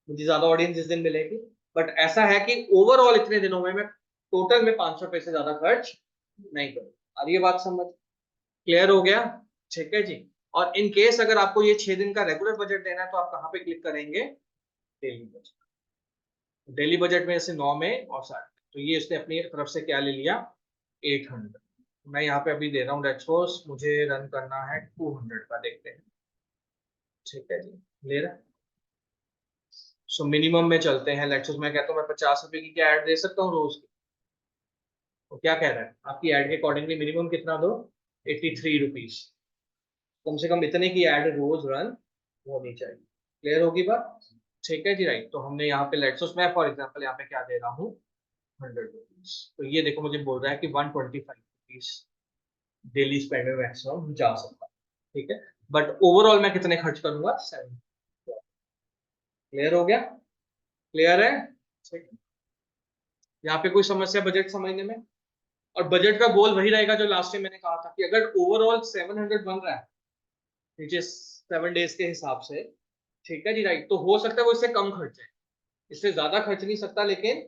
मुझे ज्यादा ऑडियंस जिस दिन मिलेगी। बट ऐसा है कि ओवरऑल इतने दिनों में मैं टोटल में 500 रुपये से ज्यादा खर्च नहीं करूँ। अब ये बात समझ क्लियर हो गया, ठीक है जी। और इन केस अगर आपको ये 6 दिन का रेगुलर बजट देना है, तो आप कहाँ पे क्लिक करेंगे, डेली बजट। डेली बजट में जैसे 9 में और 60, तो ये उसने अपनी तरफ से क्या ले लिया, 800। मैं यहाँ पे अभी दे रहा हूँ, लेट्स सपोज मुझे रन करना है 200 का, देखते हैं, ठीक है जी, ले रहा। सो मिनिमम में चलते हैं, लेट्स सपोज मैं कहता हूँ मैं 50 रुपए की क्या ऐड दे सकता हूँ रोज की। तो क्या कह रहा है, आपकी ऐड के अकॉर्डिंगली मिनिमम कितना दो, 83 रुपीज। कम से कम इतने की ऐड रोज रन होनी चाहिए। क्लियर होगी बात, ठीक है जी, राइट। तो हमने यहाँ पे लेट्स सपोज मैं फॉर एग्जाम्पल यहाँ पे क्या दे रहा हूँ, 100 रुपीज। तो ये देखो मुझे बोल रहा है कि 125 रुपीज डेली स्पेंड में मैक्सिमम जा सकता है, ठीक है। बट ओवरऑल मैं कितने खर्च करूंगा, 7। क्लियर हो गया, क्लियर है, ठीक है। यहाँ पे कोई समस्या बजट समझने में। और बजट का गोल वही रहेगा जो लास्ट टाइम मैंने कहा था, कि अगर ओवरऑल 700 बन रहा है, नीचे 7 डेज के हिसाब से, ठीक है जी, राइट। तो हो सकता है वो इससे कम खर्च है, इससे ज्यादा खर्च नहीं सकता, लेकिन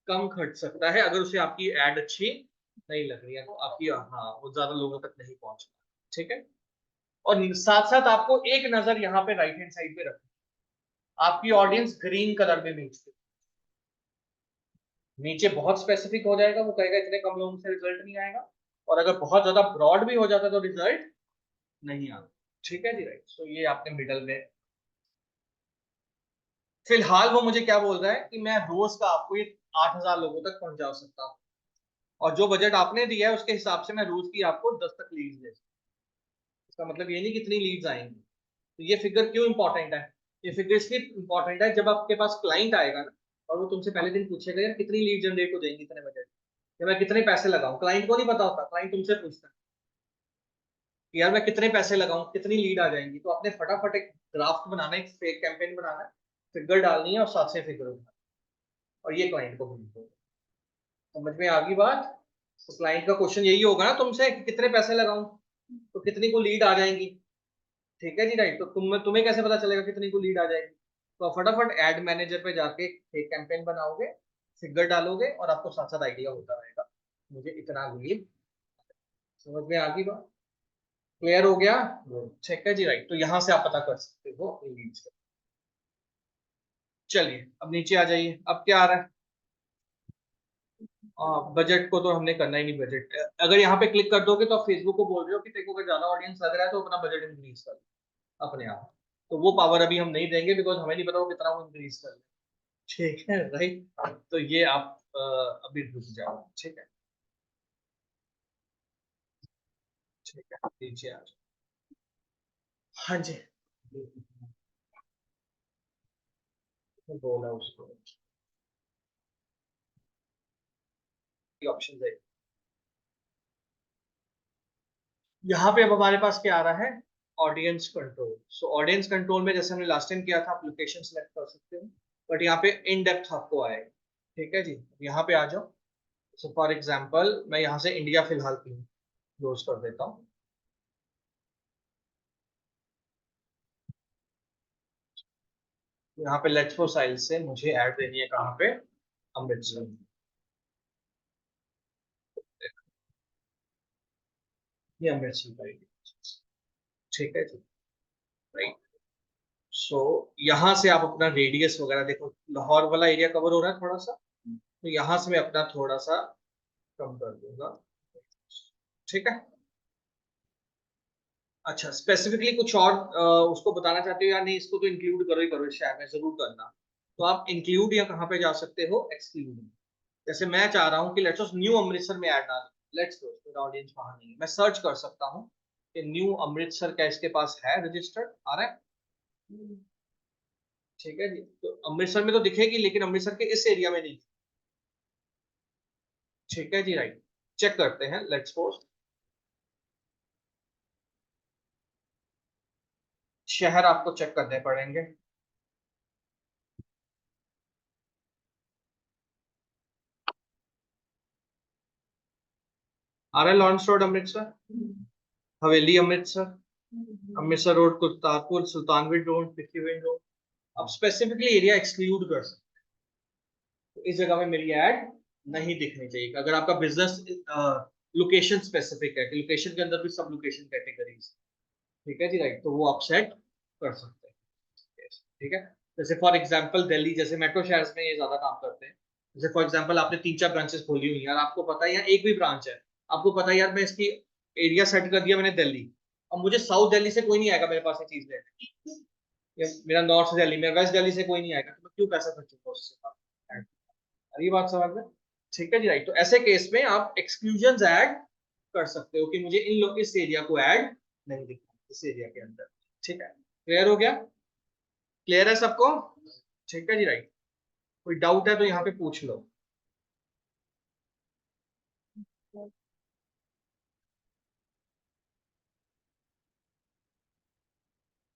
कम खर्च सकता है, अगर उसे आपकी एड अच्छी नहीं लग रही है, तो आपकी, हाँ, वो ज्यादा लोगों तक नहीं पहुंच रहा, ठीक है। और साथ साथ आपको एक नजर यहाँ पे राइट हैंड साइड पे रखनी, आपकी ऑडियंस ग्रीन कलर में मिलती, नीचे बहुत स्पेसिफिक हो जाएगा, वो कहेगा इतने कम लोगों से रिजल्ट नहीं आएगा। और अगर बहुत ज्यादा ब्रॉड भी हो जाता है तो रिजल्ट नहीं आता, ठीक है जी, राइट। सो ये आपने मिडल में, फिलहाल वो मुझे क्या बोल रहा है कि मैं रोज का आपको ये 8000 लोगों तक पहुंचा सकता हूँ, और जो बजट आपने दिया है उसके हिसाब से मैं रोज की आपको 10 तक लीड्स दे सकता हूँ। इसका मतलब ये नहीं कितनी लीड्स आएंगी। तो ये फिगर क्यों इंपॉर्टेंट है, ये फिगर इसलिए इंपॉर्टेंट है, जब आपके पास क्लाइंट आएगा ना, और वो तुमसे पहले दिन पूछेगा यार कितनी लीड जनरेट हो जाएंगी इतने बजट, या मैं कितने पैसे लगाऊं, क्लाइंट को नहीं पता होता, क्लाइंट तुमसे पूछता है कि यार मैं कितने पैसे लगाऊं कितनी लीड आ जाएंगी। तो आपने फटाफट एक ड्राफ्ट बनाना है, एक फेक कैंपेन बनाना है, फिगर डालनी है और साथ से फिगर उठाना, और ये क्लाइंट को भेज दो। समझ में आ गई बात। तो क्लाइंट का क्वेश्चन यही होगा ना तुमसे कि कितने पैसे लगाऊं, तो कितनी को लीड आ जाएंगी, ठीक है जी, राइट। तो तुम्हें कैसे पता चलेगा कितनी को लीड आ जाएगी, तो आप फटाफट एड मैनेजर पे जाके एक कैंपेन बनाओगे, फिगर डालोगे, और आपको साथ साथ आइडिया होता रहेगा मुझे इतना लीड। समझ में आ गई बात, क्लियर हो गया, ठीक है जी, राइट। तो यहाँ से आप पता कर सकते हो लीड्स। चलिए अब नीचे आ जाइए, अब क्या आ रहा है, बजट को तो हमने करना ही नहीं। बजट अगर यहाँ पे क्लिक कर दोगे तो आप फेसबुक को बोल रहे हो कि तेरे को अगर ज्यादा ऑडियंस लग रहा है तो अपना बजट इंक्रीज कर अपने आप। तो वो पावर अभी हम नहीं देंगे, बिकॉज हमें नहीं पता वो कितना वो इंक्रीज कर ले, ठीक है, राइट। तो ये आप अभी रुक जाओ, ठीक है, ठीक है, नीचे आ जाओ। हाँ जी, बोला उसको ऑप्शन है। यहाँ पे अब हमारे पास क्या आ रहा है, audience control. So audience control में जैसे हमने लास्ट टाइम किया था, आप लोकेशन सेलेक्ट कर सकते हो, बट यहाँ पे इन डेप्थ आपको आएगा, ठीक है जी। यहाँ पे आ जाओ। सो फॉर एग्जाम्पल मैं यहाँ से इंडिया फिलहाल की हूँ, क्लोज कर देता हूँ। यहाँ पे लेट्स फॉर साइल से मुझे ऐड देनी है कहाँ पे, अमृतसर। ये अमृतसर का एरिया, ठीक है जी, राइट। सो यहाँ से आप अपना रेडियस वगैरह देखो, लाहौर वाला एरिया कवर हो रहा है थोड़ा सा, तो यहाँ से मैं अपना थोड़ा सा कम कर दूंगा, ठीक है। अच्छा, स्पेसिफिकली कुछ और उसको बताना चाहते हो या नहीं, इसको तो इंक्लूड करो ही करो इस शहर में, जरूर करना। तो आप इंक्लूड या कहाँ पे जा सकते हो, एक्सक्लूड। जैसे मैं चाह रहा हूँ कि लेट्स न्यू अमृतसर में ऐड ना, लेट्स मेरा ऑडियंस वहां नहीं है, मैं सर्च कर सकता हूँ कि न्यू अमृतसर क्या इसके पास है रजिस्टर्ड, आ रहा है, ठीक है जी। तो अमृतसर में तो दिखेगी, लेकिन अमृतसर के इस एरिया में नहीं, ठीक है जी, राइट। चेक करते हैं, लेट्स सपोज शहर आपको चेक करने पड़ेंगे। आ रहा है loans road Amritsar, Haveli Amritsar, Amritsar road, Kartarpur, Sultanwind road, Bhikhiwind road. अब स्पेसिफिकली एरिया एक्सक्लूड कर सकते हैं, तो इस जगह में मेरी ऐड नहीं दिखनी चाहिए। अगर आपका बिजनेस लोकेशन स्पेसिफिक है, कि लोकेशन के अंदर भी सब लोकेशन कैटेगरीज, ठीक है जी, राइट, तो वो आप सेट कर सकते हैं। Yes, ठीक है। जैसे फॉर एग्जांपल दिल्ली जैसे मेट्रो शहर में ये ज्यादा काम करते हैं। जैसे फॉर एग्जांपल आपने 3-4 ब्रांचेस खोली हुई हैं और आपको पता है यार एक भी ब्रांच है, आपको पता है यार मैं इसकी एरिया सेट कर दिया मैंने दिल्ली, अब मुझे साउथ दिल्ली से कोई नहीं आएगा मेरे पास ये चीज लेने, या मेरा नॉर्थ दिल्ली, मेरा वेस्ट दिल्ली से कोई नहीं आएगा, तो मैं क्यों पैसा खर्चूंगा उससे। अरे ये बात समझ में, ठीक है जी, राइट। तो ऐसे केस में आप एक्सक्लूजन ऐड कर सकते हो कि मुझे इन लोग इस एरिया को ऐड नहीं दिखना इस एरिया के अंदर, ठीक है। क्लियर हो गया, क्लियर है सबको, ठीक है जी, राइट। कोई डाउट है तो यहाँ पे पूछ लो।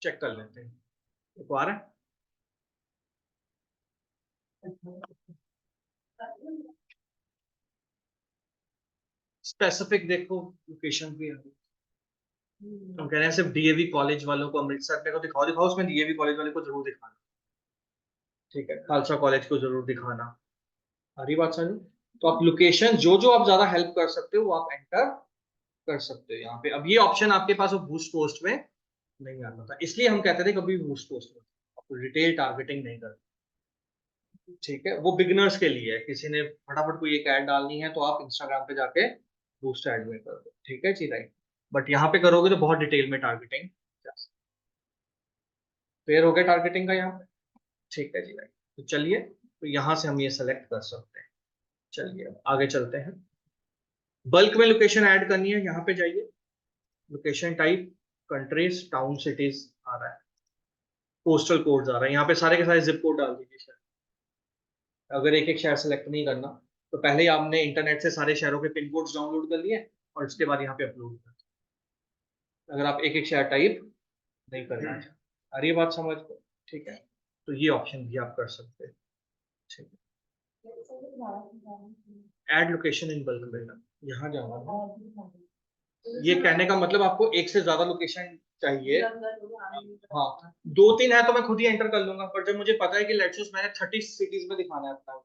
चेक कर लेते हैं एक बार। स्पेसिफिक देखो लोकेशन भी है, हम कह रहे हैं सिर्फ डीएवी कॉलेज वालों को अमृतसर में को दिखाओ, दिखाओ उसमें डीएवी कॉलेज वाले को जरूर दिखाना, ठीक है, खालसा कॉलेज को जरूर दिखाना। हरी बात समझ। तो आप लोकेशन जो जो आप ज्यादा हेल्प कर सकते हो वो आप एंटर कर सकते हो यहाँ पे। अब ये ऑप्शन आपके पास बूस्ट पोस्ट में नहीं आता था, इसलिए हम कहते थे कभी बूस्ट पोस्ट में आपको डिटेल टारगेटिंग नहीं करनी, ठीक है। वो बिगिनर्स के लिए है, किसी ने फटाफट कोई एक ऐड डालनी है तो आप इंस्टाग्राम पे जाके बूस्ट ऐड में कर दो, ठीक है जी, राइट। बट यहाँ पे करोगे तो बहुत डिटेल में टारगेटिंग, क्लियर हो गया टारगेटिंग का यहाँ पे, ठीक है जी, राइट। तो चलिए, तो यहाँ से हम ये सेलेक्ट कर सकते हैं। चलिए अब आगे चलते हैं। बल्क में लोकेशन ऐड करनी है, यहाँ पे जाइए, location type, countries, town, cities आ रहा है, पोस्टल कोड आ रहा है, यहाँ पे सारे के सारे जिप कोड डाल दीजिए शहर। अगर एक एक शहर सेलेक्ट नहीं करना तो पहले ही आपने इंटरनेट से सारे शहरों के पिन कोड्स डाउनलोड कर लिए और उसके बाद यहाँ पे अपलोड कर, अगर आप एक एक शहर टाइप नहीं करना चाहते। अरे ये बात समझ गए, ठीक है। तो ये ऑप्शन भी आप कर सकते हैं, ठीक है। ऐड लोकेशन इन बल्क में, यहाँ जाना है। ये कहने का मतलब आपको एक से ज्यादा लोकेशन चाहिए, हाँ। 2-3 है तो मैं खुद ही एंटर कर लूंगा, पर जब मुझे पता है कि लेट्स मैंने 30 सिटीज में दिखाना है अपना,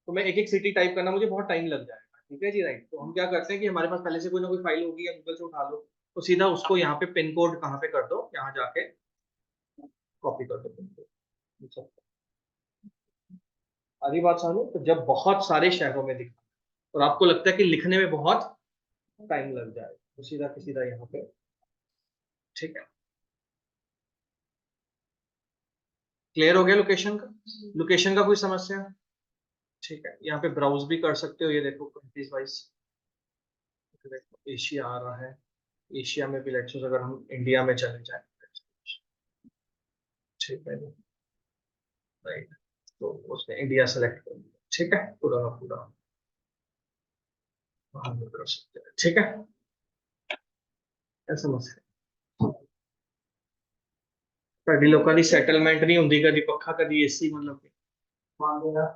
तो मैं एक एक सिटी टाइप करना मुझे बहुत टाइम लग जाएगा, ठीक है जी, राइट। तो हम क्या करते हैं कि हमारे पास पहले से कोई ना कोई फाइल होगी या गूगल से उठा लो, तो सीधा उसको यहाँ पे पिन कोड कहाँ पे कर दो, यहाँ जाके कॉपी कर दो पिन कोड। आधी बात समझो, तो जब बहुत सारे शहरों में दिखा और आपको लगता है कि लिखने में बहुत टाइम लग जाए, तो सीधा की सीधा यहाँ पे, ठीक है। क्लियर हो गया लोकेशन का, लोकेशन का कोई समस्या, ठीक है। यहाँ पे ब्राउज भी कर सकते हो, ये देखो कंट्रीज वाइज, देखो एशिया आ रहा है, एशिया में भी लेट्स अगर हम इंडिया में चले जाए, ठीक है, राइट। तो उसने इंडिया सेलेक्ट कर लिया, ठीक है, पूरा का पूरा हम लोग कर सकते हैं, ठीक है। ऐसा मसला कभी लोगों की सेटलमेंट नहीं होंगी, कभी पक्का कभी एसी, मतलब कि मांगेगा।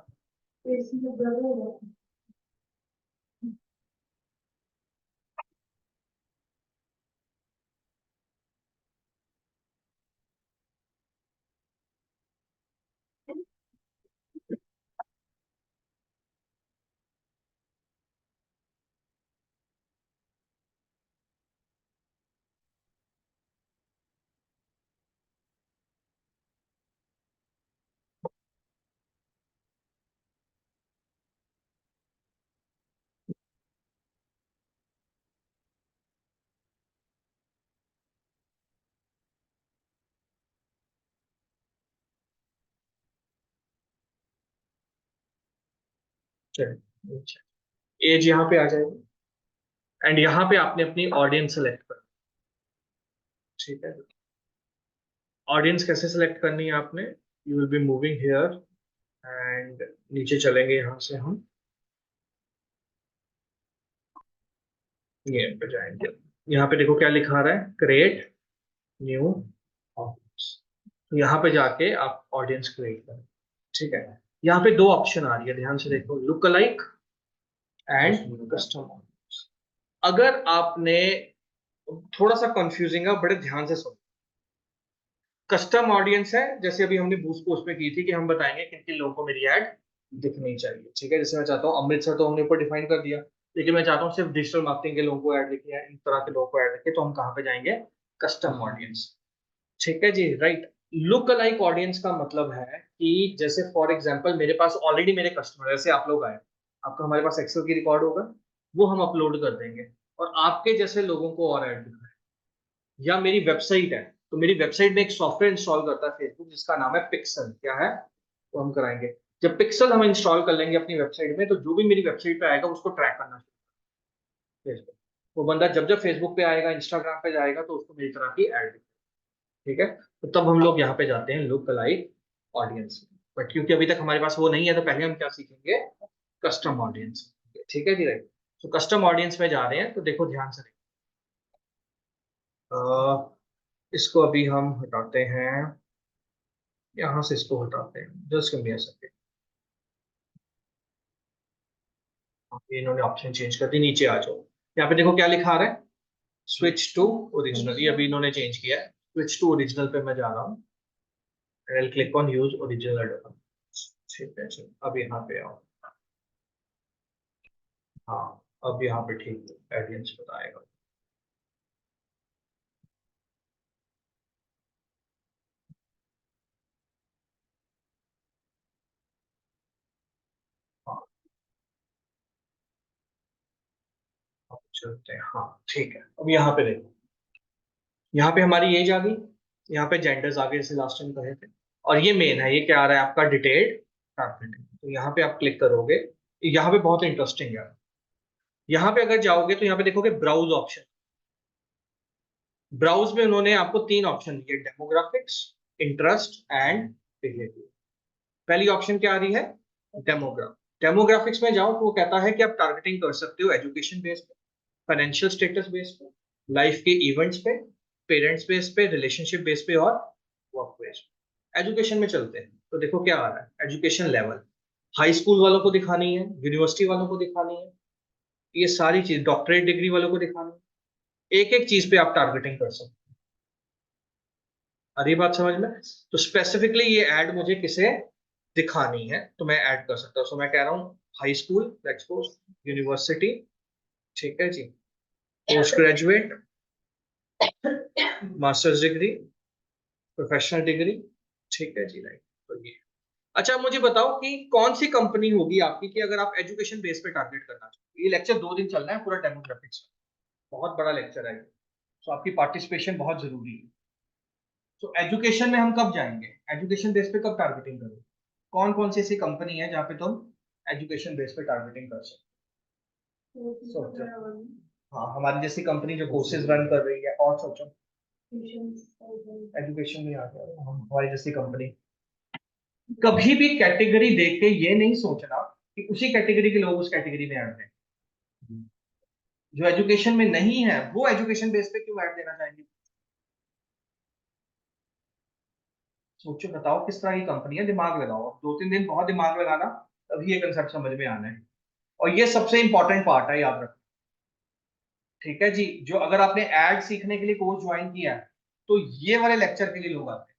चलिए एज यहाँ पे आ जाएगी एंड यहाँ पे आपने अपनी ऑडियंस सेलेक्ट कर, ठीक है। ऑडियंस कैसे सेलेक्ट करनी है आपने, you will be moving here and नीचे चलेंगे यहाँ से हम ये पे जाएंगे। यहाँ पे देखो क्या लिखा रहा है, क्रिएट न्यू ऑडियंस। तो यहाँ पे जाके आप ऑडियंस क्रिएट करें, ठीक है। यहाँ पे दो ऑप्शन आ रही है, ध्यान से देखो, look alike and custom audience. अगर आपने, थोड़ा सा कंफ्यूजिंग है, बड़े ध्यान से सुनो। कस्टम ऑडियंस है, जैसे अभी हमने बूस्ट पोस्ट में की थी कि हम बताएंगे किन किन लोगों को मेरी ऐड दिखनी चाहिए, ठीक है। जैसे मैं चाहता हूँ अमृतसर, तो हमने ऊपर डिफाइन कर दिया, लेकिन मैं चाहता हूँ सिर्फ डिजिटल मार्केटिंग के लोगों को ऐड दिखे या इन तरह के लोगों को ऐड दिखे, तो हम कहाँ पे जाएंगे, कस्टम ऑडियंस, ठीक है जी, राइट। लुक अलाइक ऑडियंस का मतलब है कि जैसे फॉर एग्जांपल मेरे पास ऑलरेडी मेरे कस्टमर, जैसे आप लोग आए, आपका हमारे पास एक्सेल की रिकॉर्ड होगा, वो हम अपलोड कर देंगे और आपके जैसे लोगों को और ऐड दिखाएं। या मेरी वेबसाइट है, तो मेरी वेबसाइट में एक सॉफ्टवेयर इंस्टॉल करता है फेसबुक जिसका नाम है पिक्सल, क्या है वो हम कराएंगे। जब पिक्सल हम इंस्टॉल कर लेंगे अपनी वेबसाइट में, तो जो भी मेरी वेबसाइट पे आएगा उसको ट्रैक करना शुरू फेसबुक। वो बंदा जब जब फेसबुक पे आएगा, इंस्टाग्राम पे जाएगा, तो उसको मेरी तरह की ऐड, ठीक है। तो तब हम लोग यहाँ पे जाते हैं लुक अलाइक ऑडियंस। बट क्योंकि अभी तक हमारे पास वो नहीं है, तो पहले हम क्या सीखेंगे, कस्टम ऑडियंस, ठीक है जी, राइट। तो कस्टम ऑडियंस में जा रहे हैं, तो देखो ध्यान से देखो, इसको अभी हम हटाते हैं, यहाँ से इसको हटाते हैं, just give me a second. इन्होंने ऑप्शन चेंज कर दी, नीचे आ जाओ। यहाँ पे देखो क्या लिखा रहा है, स्विच टू ओरिजिनल, ये अभी इन्होंने चेंज किया है। स्विच टू ओरिजिनल पे मैं जा रहा हूँ, I click on use original, ठीक है। चलो अब यहाँ पे आओ, हाँ अब यहाँ पे ठीक ऑडियंस बताएगा। हाँ अब चलते हैं, हाँ ठीक है। अब यहाँ पे देखो, यहाँ पे हमारी एज आ गई, यहाँ पे जेंडर्स आ गए जैसे लास्ट टाइम कहे थे, और ये मेन है, ये क्या आ रहा है आपका, डिटेल्ड टारगेटिंग। तो यहाँ पे आप क्लिक करोगे, यहाँ पे बहुत इंटरेस्टिंग है। यहाँ पे अगर जाओगे तो यहाँ पे देखोगे ब्राउज ऑप्शन। ब्राउज में उन्होंने आपको तीन ऑप्शन दिए, डेमोग्राफिक्स, इंटरेस्ट एंड बिहेवियर। पहली ऑप्शन क्या आ रही है, डेमोग्राफ। डेमोग्राफिक्स में जाओ तो वो कहता है कि आप टारगेटिंग कर सकते हो एजुकेशन बेस पे, फाइनेंशियल स्टेटस बेस पे, लाइफ के इवेंट्स पे, पेरेंट्स बेस पे, रिलेशनशिप बेस पे और वर्क बेस पे। एजुकेशन में चलते हैं, तो देखो क्या आ रहा है, एजुकेशन लेवल, हाई स्कूल वालों को दिखानी है, यूनिवर्सिटी वालों को दिखानी है, ये सारी चीज, डॉक्टरेट डिग्री वालों को दिखानी है, एक एक चीज पे आप टारगेटिंग कर सकते हो। अरे बात समझ में, तो स्पेसिफिकली ये ऐड मुझे किसे दिखानी है, तो मैं ऐड कर सकता हूँ। सो मैं कह रहा हूँ high school, let's suppose university, ठीक है जी, post graduate, masters degree, professional degree, ठीक है जी, राइट। तो ये, अच्छा मुझे बताओ कि कौन सी कंपनी होगी आपकी कि अगर आप एजुकेशन बेस पे टारगेट करना चाहते हो। ये लेक्चर 2 दिन चलना है पूरा डेमोग्राफिक्स, बहुत बड़ा लेक्चर है, तो आपकी पार्टिसिपेशन बहुत जरूरी है। तो एजुकेशन में हम कब जाएंगे, एजुकेशन बेस पे कब टारगेटिंग करेंगे, कौन कौन सी ऐसी कंपनी है जहाँ पे तुम एजुकेशन बेस पे टारगेटिंग कर सकते हो, सोचो। हाँ हमारी जैसी कंपनी जो कोर्सेज रन कर रही है, और सोचो, एजुकेशन में आ गया हमारी जैसी कंपनी। कभी भी कैटेगरी देख के ये नहीं सोचना कि उसी कैटेगरी के लोग उस कैटेगरी में ऐड हैं, जो एजुकेशन में नहीं है वो एजुकेशन बेस पे क्यों ऐड देना चाहेंगे। सोचो, बताओ किस तरह की कंपनी है, दिमाग लगाओ, 2-3 दिन बहुत दिमाग लगाना, तभी ये कंसेप्ट समझ में आना है। और ये सबसे इंपॉर्टेंट पार्ट है, याद रखो, ठीक है जी। जो अगर आपने एड सीखने के लिए कोर्स ज्वाइन किया है, तो ये वाले लेक्चर के लिए लोग आते हैं,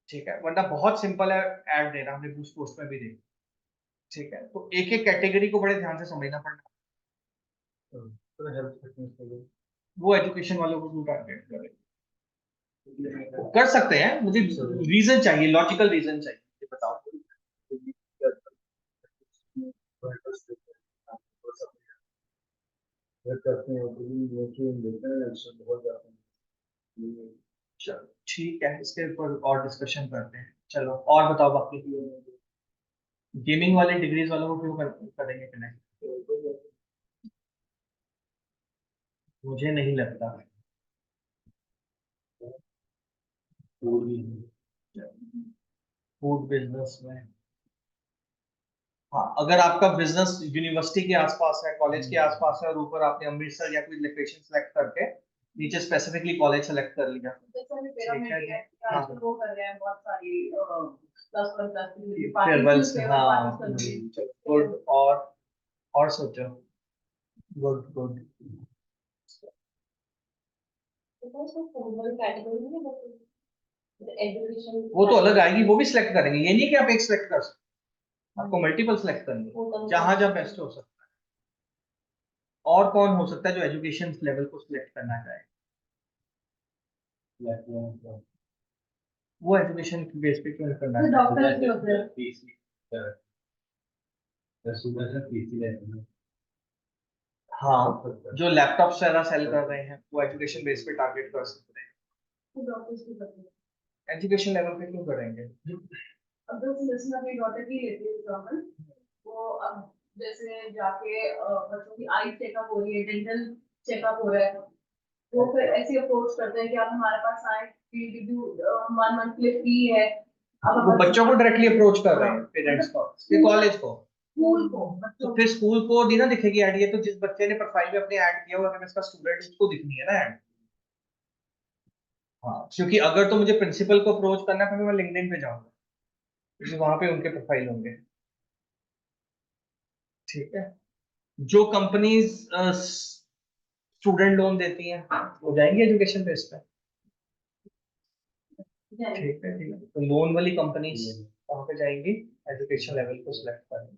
ठीक है, वरना बहुत सिंपल है ऐड देना, हमने बूस्ट पोस्ट में भी देखा, ठीक है। तो एक एक कैटेगरी को बड़े ध्यान से समझना पड़ता तो हेल्प फिटनेस के लिए है, वो एजुकेशन वालों को टारगेट करें, कर सकते हैं, मुझे रीजन चाहिए, लॉजिकल रीजन चाहिए, ये बताओ। करते हैं तो भी देते हैं अक्सर बहुत जाते हैं। चलो ठीक है, इसके ऊपर और डिस्कशन करते हैं, चलो और बताओ बाकी। गेमिंग वाले डिग्रीज वालों को क्यों करेंगे कनेक्ट? मुझे नहीं लगता। फूड बिजनेस में, हाँ, अगर आपका बिजनेस यूनिवर्सिटी के आसपास है, कॉलेज के आसपास है, और ऊपर आपने अमृतसर या कोई लोकेशन सेलेक्ट करके नीचे स्पेसिफिकली कॉलेज सेलेक्ट कर लिया, ठीक है जी। हाँ, वो कर रहे हैं बहुत सारी फेयरवेल से, हाँ, गुड। और सोचो। Good good. वो तो अलग आएगी, वो भी सिलेक्ट करेंगे, ये नहीं कि आप एक सिलेक्ट कर सकते, आपको मल्टीपल सिलेक्ट करनी है, जहां जहां बेस्ट हो सकता है। और कौन हो सकता है जो एजुकेशन लेवल को सिलेक्ट करना चाहे? वो एजुकेशन के बेस पे क्यों करना तो चाहे? डॉक्टर भी होते हैं। हाँ, जो लैपटॉप वगैरह सेल कर रहे हैं वो एजुकेशन बेस पे टारगेट कर सकते हैं। तो डॉक्टर्स भी करते हैं। एजुकेशन लेवल पे क्यों करेंगे? अब तो जैसे मैं अपनी डॉटर की लेती हूँ एग्जाम्पल, वो अब जैसे जाके बच्चों की आई चेकअप हो रही है, डेंटल चेकअप हो रहा है, वो फिर ऐसे अप्रोच करते हैं कि आप हमारे पास आए, वन मंथली फी है। अब वो बच्चों को डायरेक्टली अप्रोच कर रहे हैं, हाँ, पेरेंट्स को कि कॉलेज को? स्कूल को तो बच्चों फिर स्कूल को नहीं ना दिखेगी ऐड, ये तो जिस बच्चे ने प्रोफाइल में अपने ऐड किया हुआ है इसका स्टूडेंट, उसको दिखनी है ना ऐड। हाँ, क्योंकि अगर तो मुझे प्रिंसिपल को अप्रोच करना है फिर मैं लिंक्डइन पे जाऊंगा, क्योंकि वहां पे उनके प्रोफाइल होंगे, ठीक है। जो कंपनीज स्टूडेंट लोन देती हैं वो जाएंगी एजुकेशन बेस पे, जाएंगे। ठीक है, ठीक है। तो लोन वाली कंपनीज वहां पे जाएंगी, एजुकेशन लेवल को सिलेक्ट करेंगे,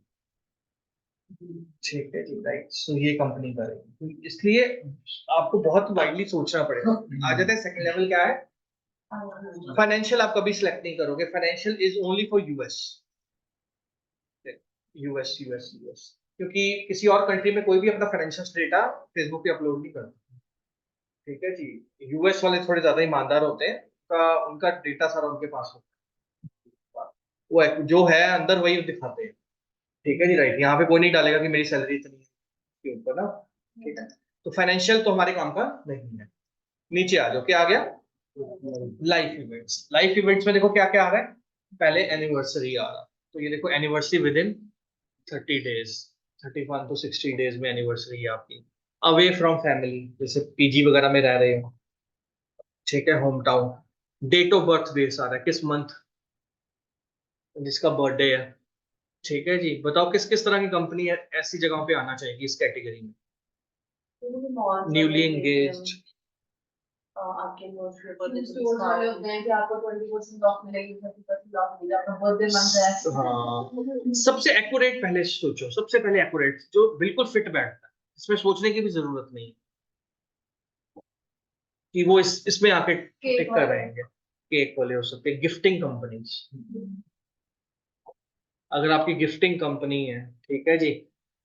ठीक है जी, राइट। तो ये कंपनी करेगी, तो इसलिए आपको बहुत वाइडली सोचना पड़ेगा। आ जाते हैं सेकंड लेवल, क्या है? फाइनेंशियल आप कभी सिलेक्ट नहीं करोगे, financial is only for US, US US US, क्योंकि किसी और कंट्री में कोई भी अपना फाइनेंशियल डेटा फेसबुक पे अपलोड नहीं करता, ठीक है जी। यूएस वाले थोड़े ज्यादा ईमानदार होते हैं, उनका डेटा सारा उनके पास होता है, वो जो है अंदर वही दिखाते हैं, ठीक है जी, राइट। यहाँ पे कोई नहीं डालेगा कि मेरी सैलरी इतनी है के ऊपर ना, ठीक है। तो फाइनेंशियल तो हमारे काम का नहीं है। नीचे आ जाओ, क्या आ गया? Life events. लाइफ इवेंट्स में देखो क्या क्या आ रहा है, पहले एनिवर्सरी आ रहा है, तो ये देखो anniversary within 30 days, 31 to 60 days में एनिवर्सरी है आपकी। अवे फ्रॉम फैमिली, जैसे पीजी वगैरह में रह रहे हो, ठीक है, home town. Date of birth base आ रहा है, किस मंथ जिसका बर्थडे है, ठीक है जी। बताओ किस किस तरह की कंपनी है ऐसी जगहों पे आना चाहिए इस कैटेगरी में? न्यूली एंगेज्ड, आपके स्टोर्स वाले होते हैं कि आपको 20% ऑफ मिलेगी, 30% ऑफ मिलेगा, आपका बर्थडे मंथ है। हाँ, सबसे एक्यूरेट पहले सोचो, सबसे पहले एक्यूरेट जो बिल्कुल फिट बैठता है, इसमें सोचने की भी जरूरत नहीं कि वो इसमें आके टिक कर रहेंगे। केक वाले हो सकते हैं, गिफ्टिंग कंपनीज, अगर आपकी गिफ्टिंग कंपनी है, ठीक है जी,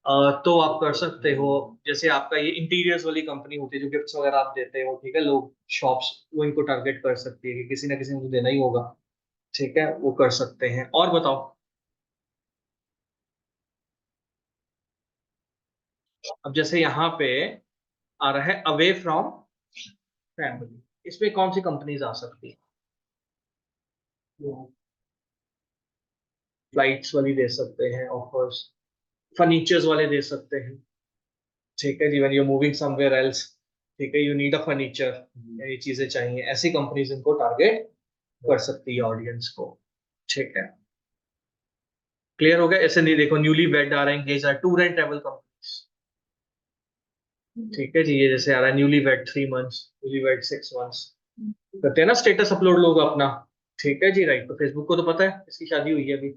तो आप कर सकते हो। जैसे आपका ये इंटीरियर्स वाली कंपनी होती है जो गिफ्ट्स वगैरह आप देते हो, ठीक है, लोग शॉप्स वो इनको टारगेट कर सकती है कि किसी ना किसी को देना ही होगा, ठीक है, वो कर सकते हैं। और बताओ, अब जैसे यहाँ पे आ रहा है अवे फ्रॉम फैमिली, इसमें कौन सी कंपनीज आ सकती है? फ्लाइट्स वाली दे सकते हैं ऑफर्स, फर्नीचर्स वाले दे सकते हैं, ठीक है जी, when you moving somewhere else, ठीक है, यू नीड अ फर्नीचर, ये चीजें चाहिए, ऐसी कंपनीज इनको टारगेट कर सकती है ऑडियंस को, ठीक है। क्लियर हो गया? ऐसे नहीं, देखो न्यूली वेड आ रहे हैं, engage, tour and travel companies, ठीक है जी, ये जैसे आ रहा है newly wed 3 months, newly wed 6 months, करते हैं ना स्टेटस अपलोड लोग अपना, ठीक है जी, राइट। तो फेसबुक को तो पता है इसकी शादी हुई है अभी,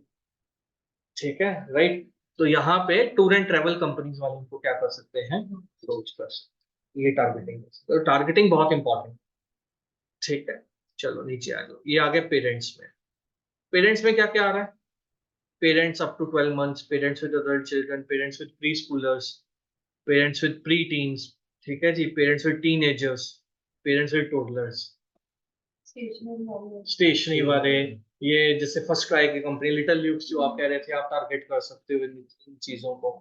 ठीक है, राइट। तो यहाँ पे टूर एंड ट्रैवल कंपनीज वालों को क्या कर सकते हैं, अप्रोच कर सकते हैं, ये टारगेटिंग, तो टारगेटिंग बहुत इंपॉर्टेंट, ठीक है। चलो नीचे आ जाओ, ये आ गया पेरेंट्स में। पेरेंट्स में क्या क्या आ रहा है? Parents up to 12 months, parents with adult children, parents with preschoolers, parents with preteens, ठीक है जी, parents with teenagers, parents with toddlers, stationery वाले, ये जैसे फर्स्ट क्राई की कंपनी, लिटिल ल्यूक्स जो आप कह रहे थे, आप टारगेट कर सकते हो इन चीजों को।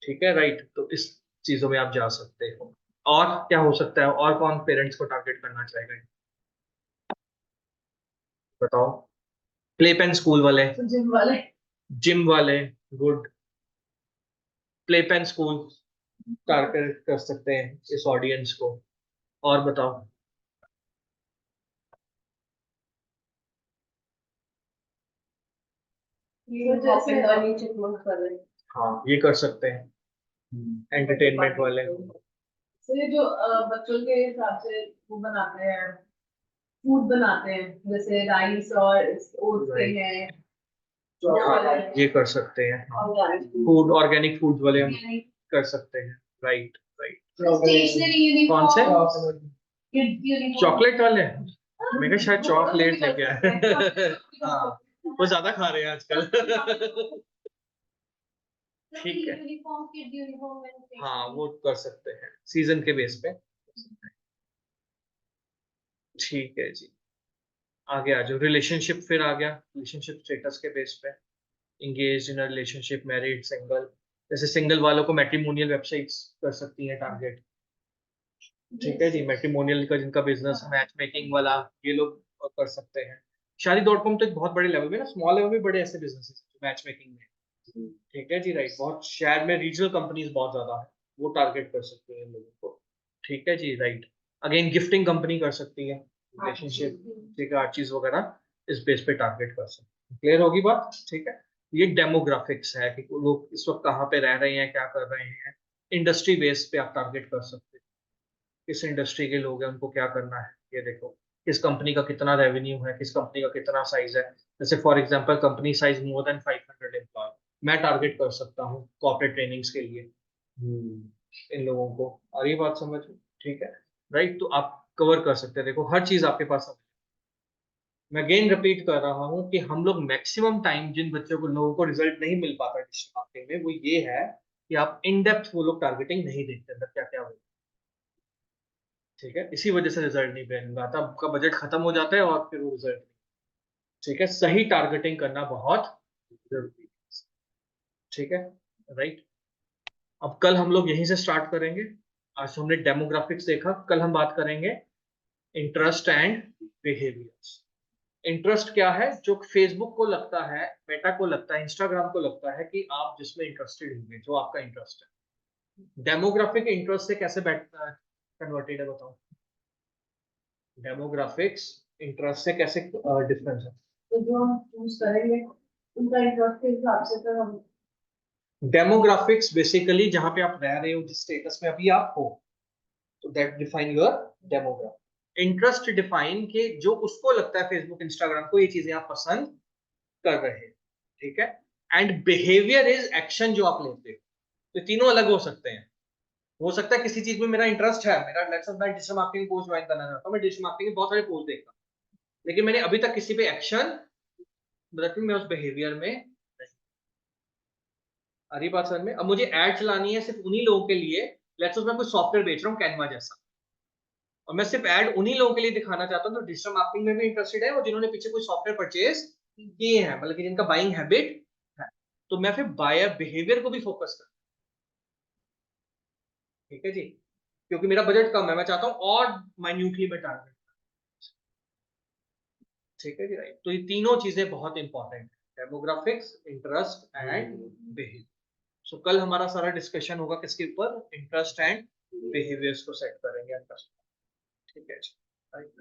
ठीक है, राइट। तो इस चीजों में आप जा सकते हो। और क्या हो सकता है, और कौन पेरेंट्स को टारगेट करना चाहेगा, बताओ। प्ले पेन स्कूल वाले, जिम वाले। जिम वाले, good. Play pen school target कर सकते हैं इस ऑडियंस को। और बताओ। ये जैसे नीचे क्लोज कर रहे हैं। हाँ, ये कर सकते हैं एंटरटेनमेंट वाले। तो ये जो बच्चों के हिसाब से वो बनाते हैं, फूड बनाते हैं, जैसे राइस और ओट्स के हैं, हाँ, ये कर सकते हैं। फूड, ऑर्गेनिक फूड वाले हम कर सकते हैं। Right, right. स्टेशनरी कौन से? यूनिफॉर्म। चॉकलेट वाले? मैं क्या शायद चॉकलेट लेके आए। हाँ, वो ज्यादा खा रहे हैं आजकल। ठीक है। Uniform, kid uniform. हाँ, वो कर सकते हैं सीजन के बेस पे। ठीक है जी। आगे आ जाओ, रिलेशनशिप फिर आ गया, रिलेशनशिप स्टेटस के बेस पे। Engage in relationship, married, single. जैसे सिंगल वालों को मैट्रिमोनियल वेबसाइट्स कर सकती हैं टारगेट। ठीक है जी, मैट्रिमोनियल का जिनका बिजनेस, मैच मेकिंग वाला, ये लोग कर सकते हैं। शादी डॉट कॉम तो एक बहुत बड़े लेवल में ना, स्मॉल लेवल में बड़े ऐसे बिजनेस मैच मेकिंग में। ठीक है जी, राइट। बहुत शहर में रीजनल कंपनीज बहुत ज्यादा है, वो टारगेट कर सकते हैं इन लोगों को। ठीक है जी, राइट। अगेन गिफ्टिंग कंपनी कर सकती है, रिलेशनशिप, ठीक है, हर चीज वगैरह इस बेस पे टारगेट कर सकते हैं। क्लियर होगी बात? ठीक है। ये डेमोग्राफिक्स है कि लोग इस वक्त कहाँ पे रह रहे हैं, क्या कर रहे हैं। इंडस्ट्री बेस पे आप टारगेट कर सकते हैं, किस इंडस्ट्री के लोग हैं, उनको क्या करना है। ये देखो, किस कंपनी का कितना रेवेन्यू है, किस कंपनी का कितना साइज है। जैसे for example company size more than 500 employ, मैं टारगेट कर सकता हूँ कॉर्पोरेट ट्रेनिंग्स के लिए इन लोगों को। और ये बात समझ में? ठीक है, राइट। तो आप कवर कर सकते हैं, देखो हर चीज आपके पास है। मैं अगेन रिपीट कर रहा हूँ कि हम लोग मैक्सिमम टाइम जिन बच्चों को, लोगों को रिजल्ट नहीं मिल पाता डिजिटल मार्केटिंग में, वो ये है कि आप इन डेप्थ वो लोग टारगेटिंग नहीं देखते अंदर क्या क्या हो। ठीक है, इसी वजह से रिजल्ट नहीं मिल आता, आपका बजट खत्म हो जाता है और फिर वो रिजल्ट नहीं। ठीक है, सही टारगेटिंग करना बहुत जरूरी है। ठीक है, राइट। अब कल हम लोग यहीं से स्टार्ट करेंगे। आज हमने डेमोग्राफिक्स देखा, कल हम बात करेंगे इंटरेस्ट एंड बिहेवियर्स। इंटरेस्ट क्या है, जो फेसबुक को लगता है, मेटा को लगता है, इंस्टाग्राम को लगता है कि आप जिसमें इंटरेस्टेड होंगे, जो आपका इंटरेस्ट है। डेमोग्राफिक इंटरेस्ट से कैसे बैठता है, कन्वर्टेड है, बताओ। डेमोग्राफिक्स इंटरेस्ट से कैसे डिफरेंस है? तो जो हम चूज करेंगे उनका इंटरेस्ट के हिसाब से फिर हम। डेमोग्राफिक्स बेसिकली जहां पे आप रह रहे हो, जिस स्टेटस में अभी आप हो, तो that define your demographic. Interest define के जो उसको लगता है फेसबुक इंस्टाग्राम को ये चीजें आप पसंद कर रहे हैं। ठीक है। एंड बिहेवियर इज एक्शन जो आप लेते हो। तो तीनों अलग हो सकते हैं। हो सकता है किसी चीज में मेरा इंटरेस्ट है, मेरा लेट्स सपोज मैं डिजिटल मार्केटिंग कोर्स ज्वाइन करना चाहता हूं, मैं डिजिटल मार्केटिंग के बहुत सारे कोर्स देखता हूं, लेकिन मैंने अभी तक किसी पे एक्शन, मतलब मैं उस बिहेवियर में नहीं। आ रही बात समझ में? अब मुझे ऐड चलानी है सिर्फ उन्हीं लोगों के लिए, लेट्स सपोज मैं कोई सॉफ्टवेयर बेच रहा हूँ कैनवा जैसा, और मैं सिर्फ ऐड उन्हीं लोगों के लिए दिखाना चाहता हूँ जो डिजिटल मार्केटिंग में भी इंटरेस्टेड है और जिन्होंने पीछे कोई सॉफ्टवेयर परचेज किए हैं, मतलब कि जिनका बाइंग हैबिट है। तो मैं फिर बायर बिहेवियर को भी फोकस कर। ठीक है जी, क्योंकि मेरा बजट कम है, मैं चाहता हूँ और माइन्यूटली मैं टारगेट। ठीक है जी, राइट। तो ये तीनों चीजें बहुत इंपॉर्टेंट है, डेमोग्राफिक्स, इंटरेस्ट एंड बिहेवियर। सो कल हमारा सारा डिस्कशन होगा किसके ऊपर, इंटरेस्ट एंड बिहेवियर्स को सेट करेंगे। ठीक है जी, राइट।